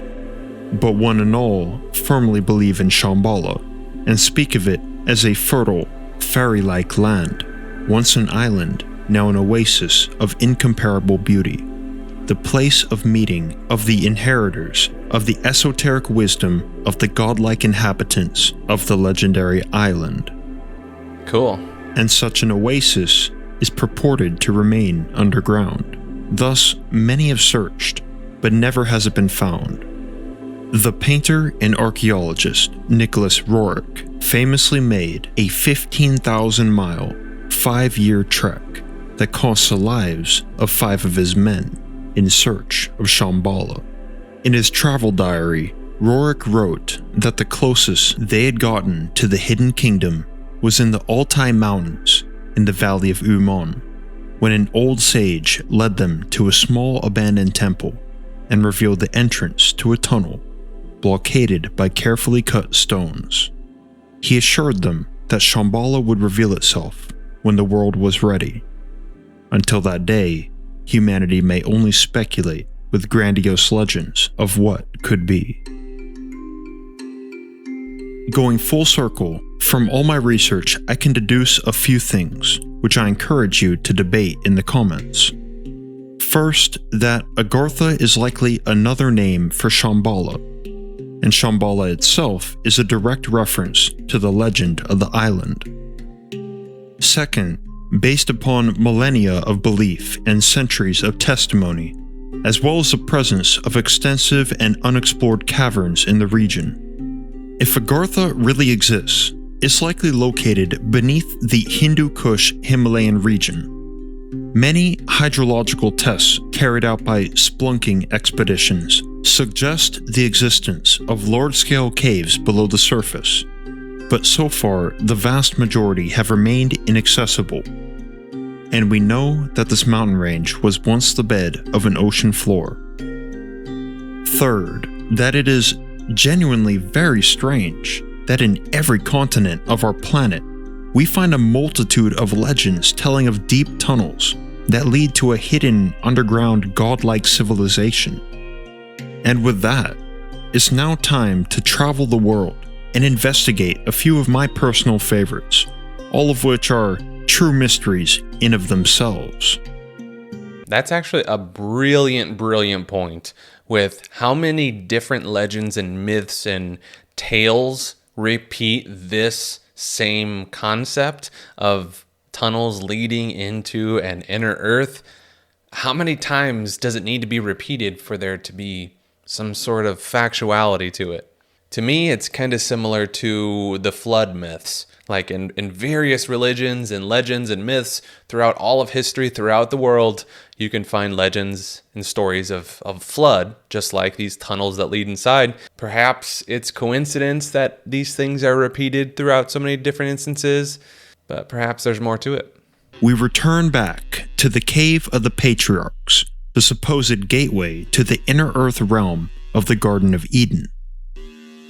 but one and all firmly believe in Shambala and speak of it as a fertile, fairy-like land, once an island, now an oasis of incomparable beauty, the place of meeting of the inheritors of the esoteric wisdom of the godlike inhabitants of the legendary island.
Cool.
And such an oasis is purported to remain underground. Thus, many have searched, but never has it been found. The painter and archaeologist Nicholas Roerich famously made a 15,000-mile, 5-year trek that cost the lives of 5 of his men in search of Shambala. In his travel diary, Roerich wrote that the closest they had gotten to the hidden kingdom was in the Altai Mountains in the valley of Umon, when an old sage led them to a small abandoned temple and revealed the entrance to a tunnel blockaded by carefully cut stones. He assured them that Shambhala would reveal itself when the world was ready. Until that day, humanity may only speculate with grandiose legends of what could be. Going full circle, from all my research, I can deduce a few things, which I encourage you to debate in the comments. First, that Agartha is likely another name for Shambhala, and Shambhala itself is a direct reference to the legend of the island. Second, based upon millennia of belief and centuries of testimony, as well as the presence of extensive and unexplored caverns in the region, if Agartha really exists, it's likely located beneath the Hindu Kush Himalayan region. Many hydrological tests carried out by spelunking expeditions suggest the existence of large-scale caves below the surface, but so far the vast majority have remained inaccessible. and we know that this mountain range was once the bed of an ocean floor. Third, that it is genuinely very strange that in every continent of our planet, we find a multitude of legends telling of deep tunnels that lead to a hidden underground godlike civilization. And with that, it's now time to travel the world and investigate a few of my personal favorites, all of which are true mysteries in of themselves.
That's actually a brilliant point with how many different legends and myths and tales repeat this same concept of tunnels leading into an inner earth. How many times does it need to be repeated for there to be some sort of factuality to it? To me, it's kind of similar to the flood myths. Like in various religions and legends and myths throughout all of history, throughout the world, you can find legends and stories of flood, just like these tunnels that lead inside. Perhaps it's coincidence that these things are repeated throughout so many different instances, but perhaps there's more to it.
We return back to the Cave of the Patriarchs, the supposed gateway to the inner earth realm of the Garden of Eden.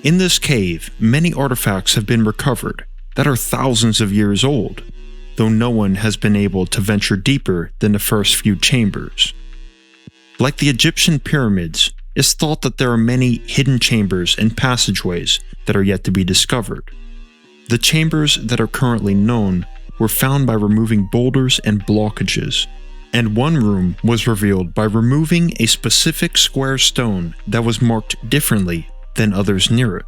In this cave, many artifacts have been recovered that are thousands of years old, though no one has been able to venture deeper than the first few chambers. Like the Egyptian pyramids, it's thought that there are many hidden chambers and passageways that are yet to be discovered. The chambers that are currently known were found by removing boulders and blockages, and one room was revealed by removing a specific square stone that was marked differently than others near it.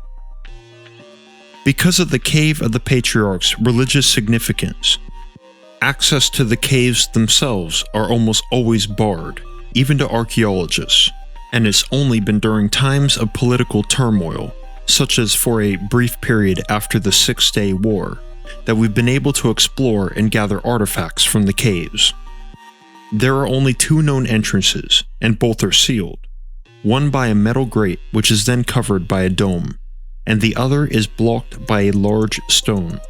Because of the Cave of the Patriarchs' religious significance, access to the caves themselves are almost always barred, even to archaeologists, and it's only been during times of political turmoil, such as for a brief period after the Six-Day War, that we've been able to explore and gather artifacts from the caves. There are only two known entrances, and both are sealed, one by a metal grate which is then covered by a dome, and the other is blocked by a large stone.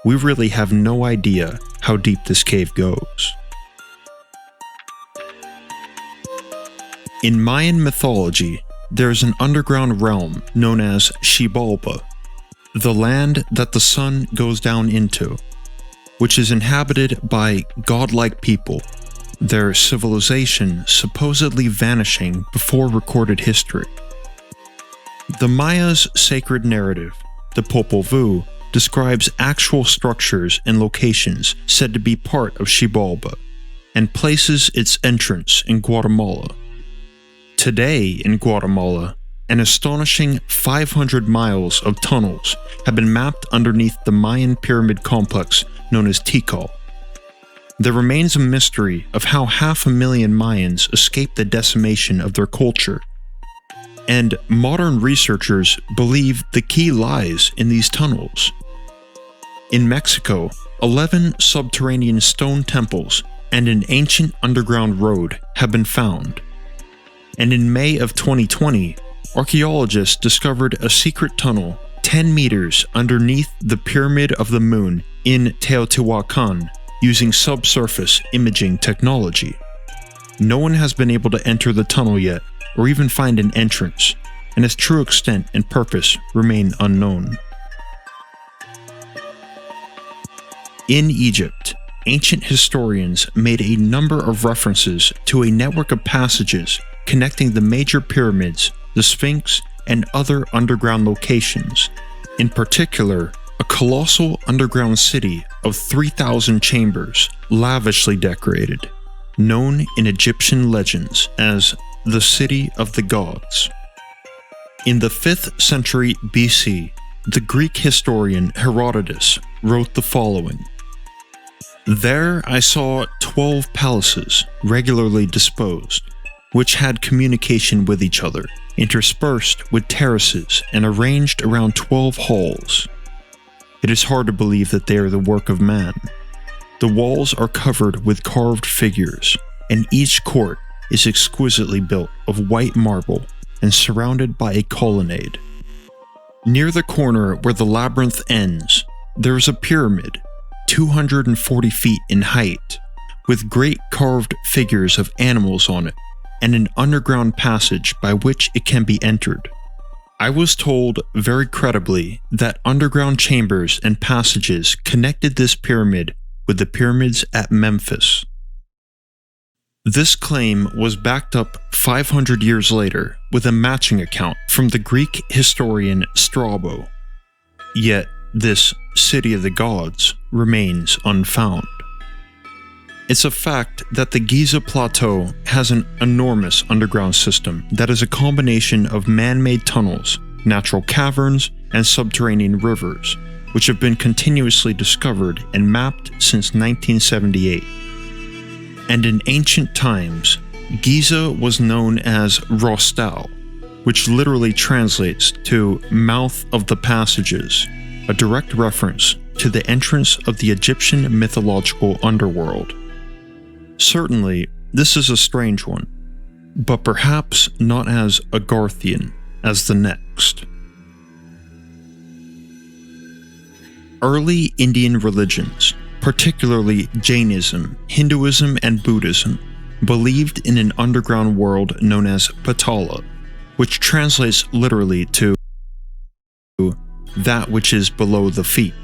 We really have no idea how deep this cave goes. In Mayan mythology, there is an underground realm known as Shambala, the land that the sun goes down into, which is inhabited by godlike people, their civilization supposedly vanishing before recorded history. The Maya's sacred narrative, the Popol Vuh, describes actual structures and locations said to be part of Shambala, and places its entrance in Guatemala. Today in Guatemala, an astonishing 500 miles of tunnels have been mapped underneath the Mayan pyramid complex known as Tikal. There remains a mystery of how 500,000 Mayans escaped the decimation of their culture, and modern researchers believe the key lies in these tunnels. In Mexico, 11 subterranean stone temples and an ancient underground road have been found. And in May of 2020, archaeologists discovered a secret tunnel 10 meters underneath the Pyramid of the Moon in Teotihuacan using subsurface imaging technology. No one has been able to enter the tunnel yet, or even find an entrance, and its true extent and purpose remain unknown. In Egypt, ancient historians made a number of references to a network of passages connecting the major pyramids, the Sphinx, and other underground locations, in particular, a colossal underground city of 3,000 chambers, lavishly decorated, known in Egyptian legends as the City of the Gods. In the 5th century BC, the Greek historian Herodotus wrote the following: "There I saw 12 palaces regularly disposed, which had communication with each other, interspersed with terraces and arranged around 12 halls. It is hard to believe that they are the work of man. The walls are covered with carved figures, and each court is exquisitely built of white marble and surrounded by a colonnade. Near the corner where the labyrinth ends, there is a pyramid, 240 feet in height, with great carved figures of animals on it, and an underground passage by which it can be entered. I was told very credibly that underground chambers and passages connected this pyramid with the pyramids at Memphis. This claim was backed up 500 years later with a matching account from the Greek historian Strabo. Yet, this city of the gods remains unfound. It's a fact that the Giza Plateau has an enormous underground system that is a combination of man-made tunnels, natural caverns, and subterranean rivers, which have been continuously discovered and mapped since 1978. And in ancient times, Giza was known as Rostal, which literally translates to mouth of the passages, a direct reference to the entrance of the Egyptian mythological underworld. Certainly, this is a strange one, but perhaps not as Agarthian as the next. Early Indian religions, particularly Jainism, Hinduism, and Buddhism, believed in an underground world known as Patala, which translates literally to that which is below the feet.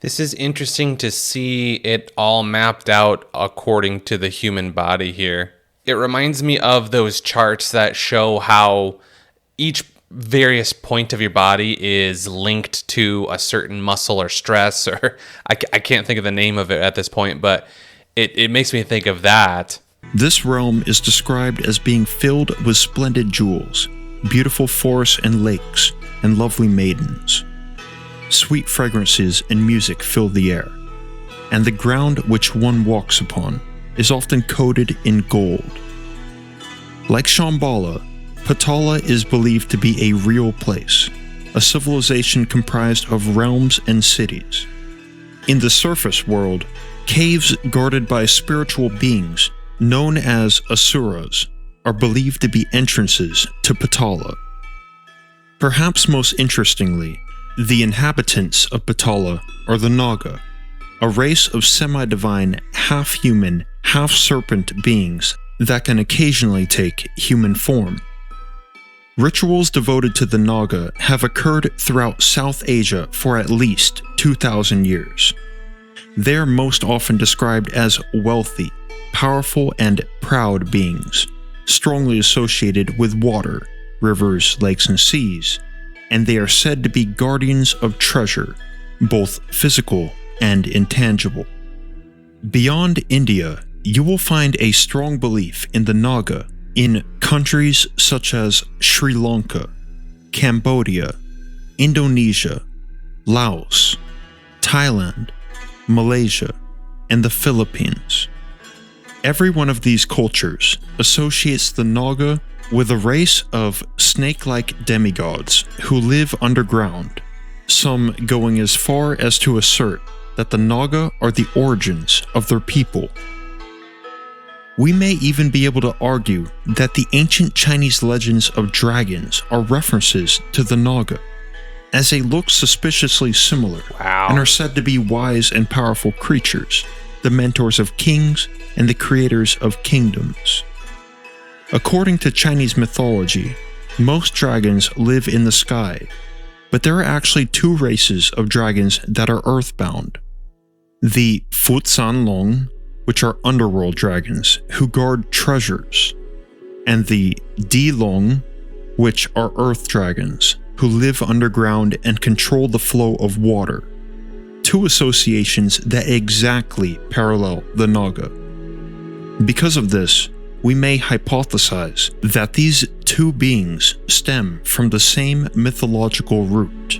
This is interesting to see it all mapped out according to the human body here. It reminds me of those charts that show how each various point of your body is linked to a certain muscle or stress, or I can't think of the name of it at this point, but it makes me think of that.
This realm is described as being filled with splendid jewels, beautiful forests and lakes, and lovely maidens. Sweet fragrances and music fill the air, and the ground which one walks upon is often coated in gold. Like Shambala, Patala is believed to be a real place, a civilization comprised of realms and cities. In the surface world, caves guarded by spiritual beings, known as asuras, are believed to be entrances to Patala. Perhaps most interestingly, the inhabitants of Patala are the Naga, a race of semi-divine, half-human, half-serpent beings that can occasionally take human form. Rituals devoted to the Naga have occurred throughout South Asia for at least 2,000 years. They are most often described as wealthy, powerful, and proud beings, strongly associated with water, rivers, lakes, and seas, and they are said to be guardians of treasure, both physical and intangible. Beyond India, you will find a strong belief in the Naga in countries such as Sri Lanka, Cambodia, Indonesia, Laos, Thailand, Malaysia, and the Philippines. Every one of these cultures associates the Naga with a race of snake-like demigods who live underground, some going as far as to assert that the Naga are the origins of their people. We may even be able to argue that the ancient Chinese legends of dragons are references to the Naga, as they look suspiciously similar and are said to be wise and powerful creatures, the mentors of kings and the creators of kingdoms. According to Chinese mythology, most dragons live in the sky, but there are actually two races of dragons that are earthbound. The Futshanlong, which are underworld dragons who guard treasures, and the Dilong, which are earth dragons who live underground and control the flow of water. Two associations that exactly parallel the Naga. Because of this, we may hypothesize that these two beings stem from the same mythological root.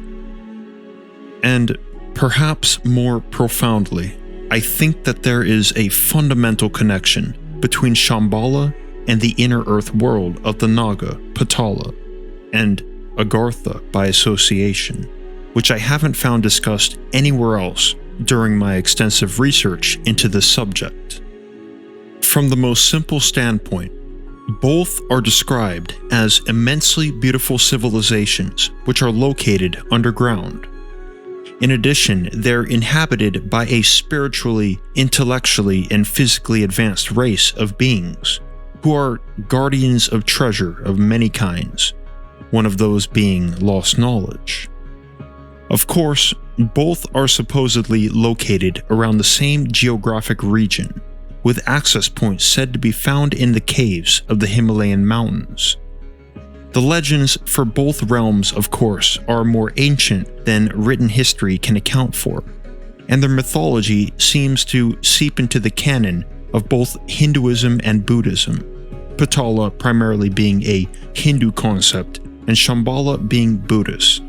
And perhaps more profoundly, I think that there is a fundamental connection between Shambala and the inner earth world of the Naga, Patala, and Agartha by association, which I haven't found discussed anywhere else during my extensive research into this subject. From the most simple standpoint, both are described as immensely beautiful civilizations which are located underground. In addition, they're inhabited by a spiritually, intellectually, and physically advanced race of beings who are guardians of treasure of many kinds, one of those being lost knowledge. Of course, both are supposedly located around the same geographic region, with access points said to be found in the caves of the Himalayan mountains. The legends for both realms, of course, are more ancient than written history can account for, and their mythology seems to seep into the canon of both Hinduism and Buddhism, Patala primarily being a Hindu concept and Shambala being Buddhist.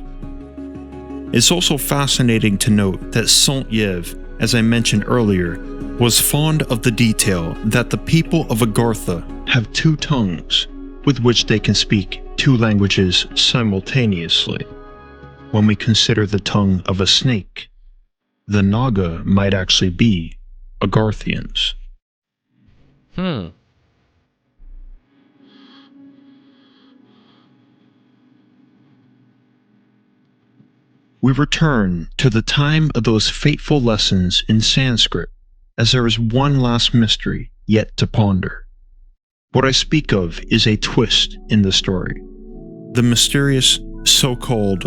It's also fascinating to note that Saint-Yves, as I mentioned earlier, was fond of the detail that the people of Agartha have two tongues with which they can speak two languages simultaneously. When we consider the tongue of a snake, the Naga might actually be Agarthians. We return to the time of those fateful lessons in Sanskrit, as there is one last mystery yet to ponder. What I speak of is a twist in the story. The mysterious so-called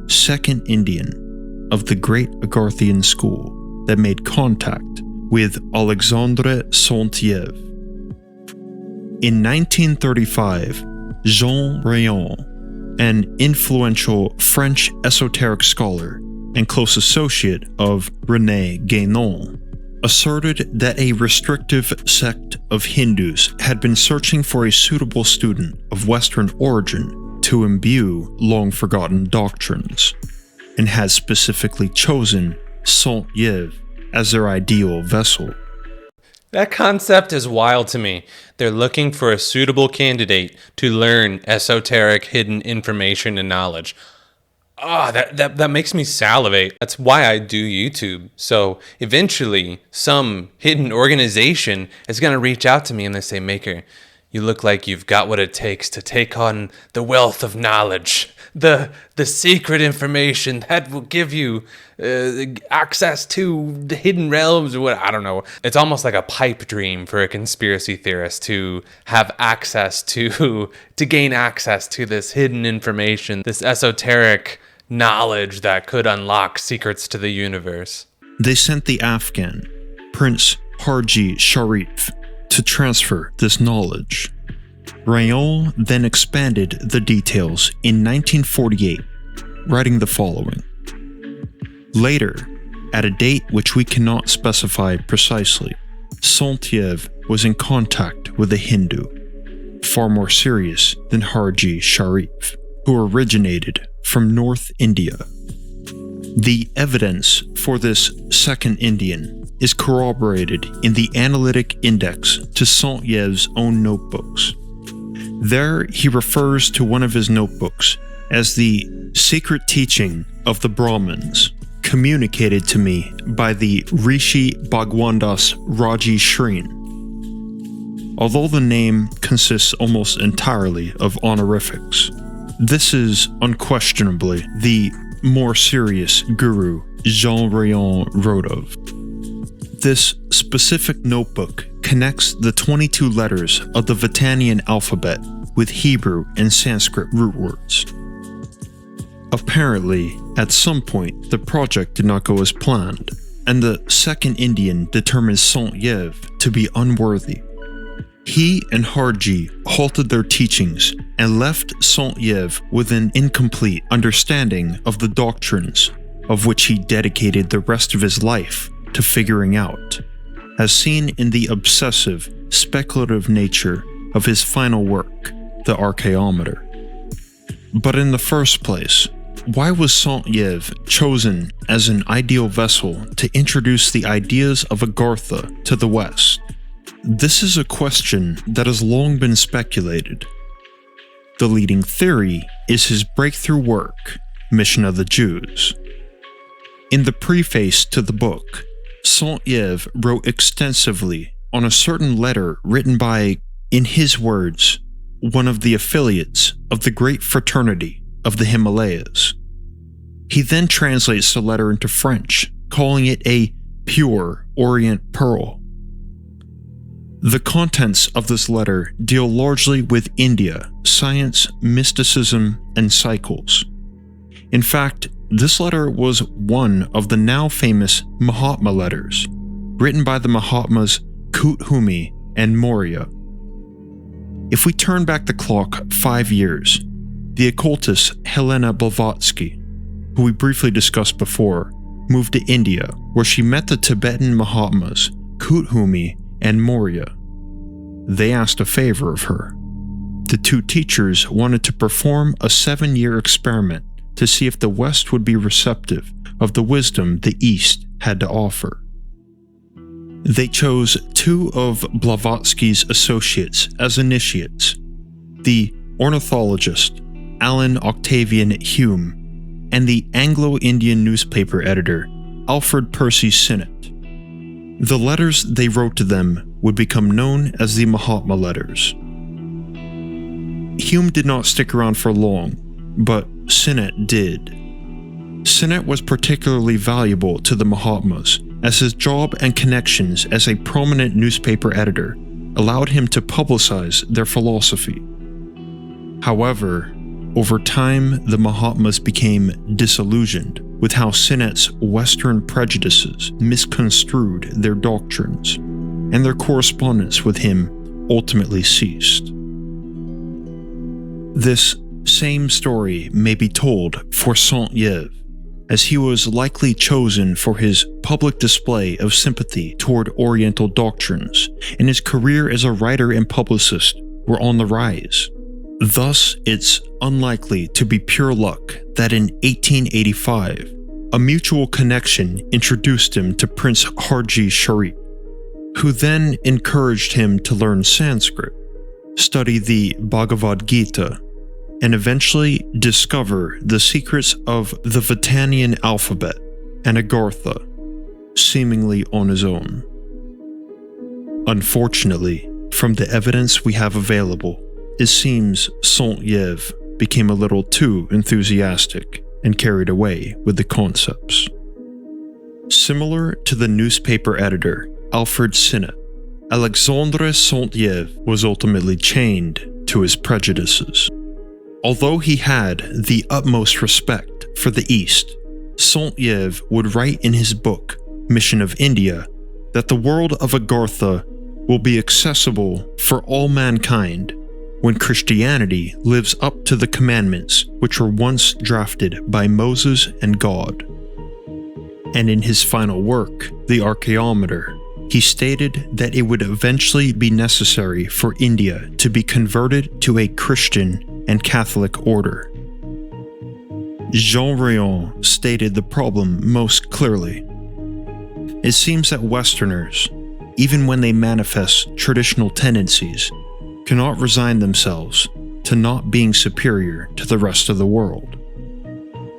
second Indian of the great Agarthian school that made contact with Alexandre Saint-Yves. In 1935, Jean Rayon, an influential French esoteric scholar and close associate of René Guénon, asserted that a restrictive sect of Hindus had been searching for a suitable student of Western origin to imbue long-forgotten doctrines, and had specifically chosen Saint-Yves as their ideal vessel.
That concept is wild to me. They're looking for a suitable candidate to learn esoteric hidden information and knowledge. That makes me salivate. That's why I do YouTube. So eventually, some hidden organization is going to reach out to me and they say, Maker, you look like you've got what it takes to take on the wealth of knowledge, the secret information that will give you access to the hidden realms or what, I don't know. It's almost like a pipe dream for a conspiracy theorist to have access to gain access to this hidden information, this esoteric knowledge that could unlock secrets to the universe.
They sent the Afghan, Prince Harji Sharif, to transfer this knowledge. Rayon then expanded the details in 1948, writing the following. Later, at a date which we cannot specify precisely, Saint-Yves was in contact with a Hindu, far more serious than Harji Sharif, who originated from North India. The evidence for this second Indian is corroborated in the analytic index to Saint-Yves' own notebooks. There he refers to one of his notebooks as the secret teaching of the Brahmins, communicated to me by the Rishi Bhagwandas Raji Shreen. Although the name consists almost entirely of honorifics, this is unquestionably the more serious guru Jean Rayon wrote of. This specific notebook connects the 22 letters of the Vatanian alphabet with Hebrew and Sanskrit root words. Apparently, at some point, the project did not go as planned, and the second Indian determined Saint-Yves to be unworthy. He and Harji halted their teachings and left Saint-Yves with an incomplete understanding of the doctrines of which he dedicated the rest of his life to figuring out, as seen in the obsessive, speculative nature of his final work, the Archaeometer. But in the first place, why was Saint-Yves chosen as an ideal vessel to introduce the ideas of Agartha to the West? This is a question that has long been speculated. The leading theory is his breakthrough work, Mission of the Jews. In the preface to the book, Saint-Yves wrote extensively on a certain letter written by, in his words, one of the affiliates of the great fraternity of the Himalayas. He then translates the letter into French, calling it a pure Orient pearl. The contents of this letter deal largely with India, science, mysticism, and cycles. In fact, this letter was one of the now famous Mahatma letters, written by the Mahatmas Kuthumi and Maurya. If we turn back the clock 5 years, the occultist Helena Blavatsky, who we briefly discussed before, moved to India, where she met the Tibetan Mahatmas Kuthumi and Maurya. They asked a favor of her. The two teachers wanted to perform a 7-year experiment to see if the West would be receptive of the wisdom the East had to offer. They chose 2 of Blavatsky's associates as initiates, the ornithologist Alan Octavian Hume and the Anglo-Indian newspaper editor Alfred Percy Sinnett. The letters they wrote to them would become known as the Mahatma Letters. Hume did not stick around for long, but Sinnett did. Sinnett was particularly valuable to the Mahatmas, as his job and connections as a prominent newspaper editor allowed him to publicize their philosophy. However, over time, the Mahatmas became disillusioned with how Sinnett's Western prejudices misconstrued their doctrines, and their correspondence with him ultimately ceased. This same story may be told for Saint-Yves, as he was likely chosen for his public display of sympathy toward Oriental doctrines, and his career as a writer and publicist were on the rise. Thus, it's unlikely to be pure luck that in 1885, a mutual connection introduced him to Prince Harji Sharif, who then encouraged him to learn Sanskrit, study the Bhagavad Gita, and eventually discover the secrets of the Vatanian alphabet and Agartha, seemingly on his own. Unfortunately, from the evidence we have available, it seems Saint-Yves became a little too enthusiastic and carried away with the concepts. Similar to the newspaper editor Alfred Sinnett, Alexandre Saint-Yves was ultimately chained to his prejudices. Although he had the utmost respect for the East, Saint-Yves would write in his book, Mission of India, that the world of Agartha will be accessible for all mankind when Christianity lives up to the commandments which were once drafted by Moses and God. And in his final work, The Archaeometer, he stated that it would eventually be necessary for India to be converted to a Christian and Catholic order. Jean Rayon stated the problem most clearly. It seems that Westerners, even when they manifest traditional tendencies, cannot resign themselves to not being superior to the rest of the world.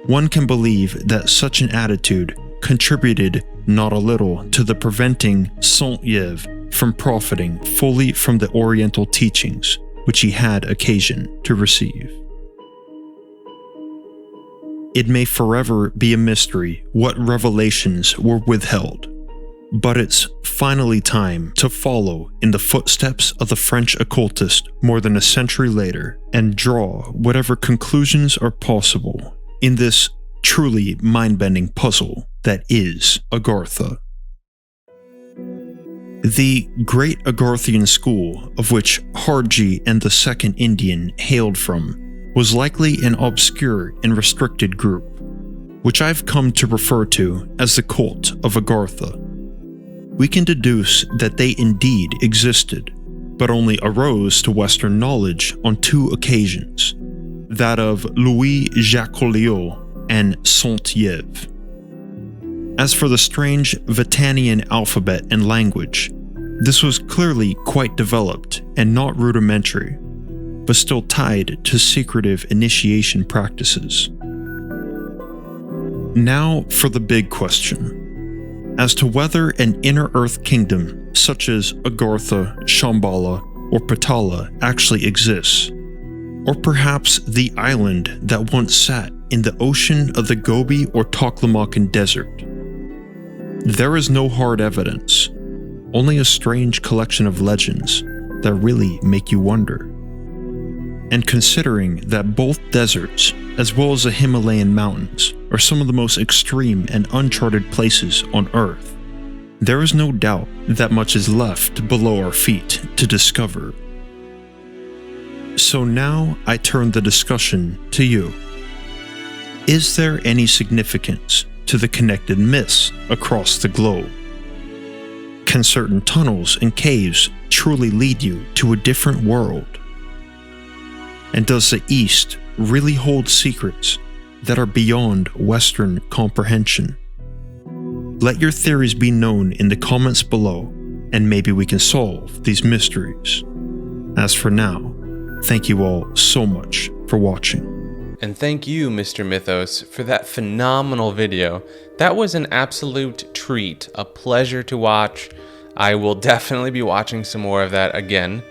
One can believe that such an attitude contributed not a little to the preventing Saint-Yves from profiting fully from the Oriental teachings which he had occasion to receive. It may forever be a mystery what revelations were withheld, but it's finally time to follow in the footsteps of the French occultist more than a century later and draw whatever conclusions are possible in this truly mind-bending puzzle that is Agartha. The Great Agarthian School, of which Harji and the Second Indian hailed from, was likely an obscure and restricted group, which I've come to refer to as the cult of Agartha. We can deduce that they indeed existed, but only arose to Western knowledge on 2 occasions, that of Louis Jacques-Collioure and Saint-Yves. As for the strange Vatanian alphabet and language, this was clearly quite developed and not rudimentary, but still tied to secretive initiation practices. Now for the big question, as to whether an inner earth kingdom such as Agartha, Shambala, or Patala actually exists, or perhaps the island that once sat in the ocean of the Gobi or Taklamakan Desert. There is no hard evidence, only a strange collection of legends that really make you wonder. And considering that both deserts, as well as the Himalayan mountains, are some of the most extreme and uncharted places on Earth, there is no doubt that much is left below our feet to discover. So now I turn the discussion to you. Is there any significance to the connected myths across the globe? Can certain tunnels and caves truly lead you to a different world? And does the East really hold secrets that are beyond Western comprehension? Let your theories be known in the comments below, and maybe we can solve these mysteries. As for now, thank you all so much for watching.
And thank you, Mr. Mythos, for that phenomenal video. That was an absolute treat, a pleasure to watch. I will definitely be watching some more of that again.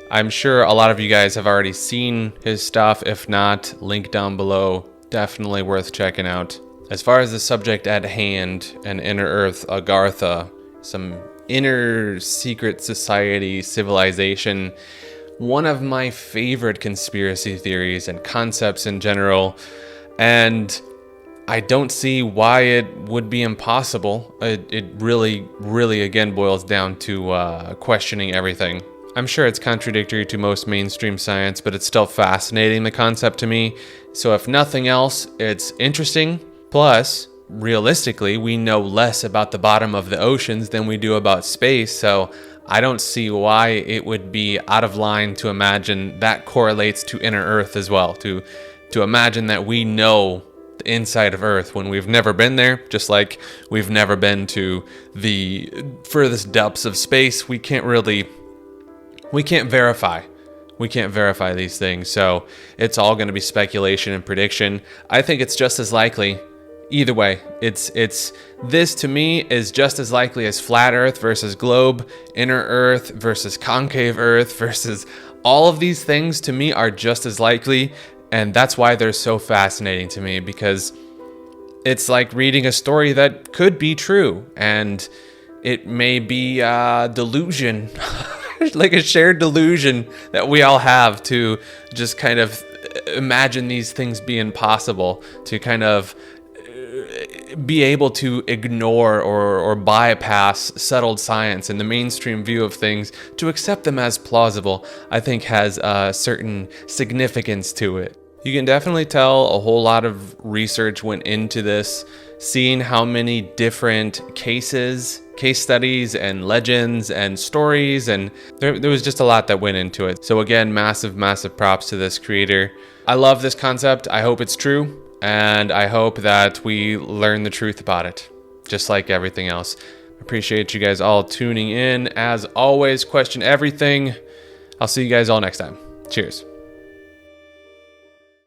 I'm sure a lot of you guys have already seen his stuff. If not, link down below. Definitely worth checking out. As far as the subject at hand, an inner Earth Agartha, some inner secret society civilization, one of my favorite conspiracy theories and concepts in general, and I don't see why it would be impossible. It really again boils down to questioning everything. I'm sure it's contradictory to most mainstream science, but it's still fascinating, the concept, to me. So if nothing else, it's interesting. Plus, realistically, we know less about the bottom of the oceans than we do about space, so I don't see why it would be out of line to imagine that correlates to inner Earth as well, to imagine that we know the inside of Earth when we've never been there, just like we've never been to the furthest depths of space. We can't verify these things, so it's all going to be speculation and prediction. I think it's just as likely. Either way, this to me is just as likely as flat Earth versus globe, inner Earth versus concave Earth versus all of these things to me are just as likely, and that's why they're so fascinating to me, because it's like reading a story that could be true, and it may be a delusion, like a shared delusion that we all have to just kind of imagine these things being possible, to kind of be able to ignore or bypass settled science and the mainstream view of things to accept them as plausible, I think has a certain significance to it. You can definitely tell a whole lot of research went into this, seeing how many different case studies and legends and stories, and there was just a lot that went into it. So again, massive props to this creator. I love this concept. I hope it's true. And I hope that we learn the truth about it, just like everything else. Appreciate you guys all tuning in. As always, question everything. I'll see you guys all next time. Cheers.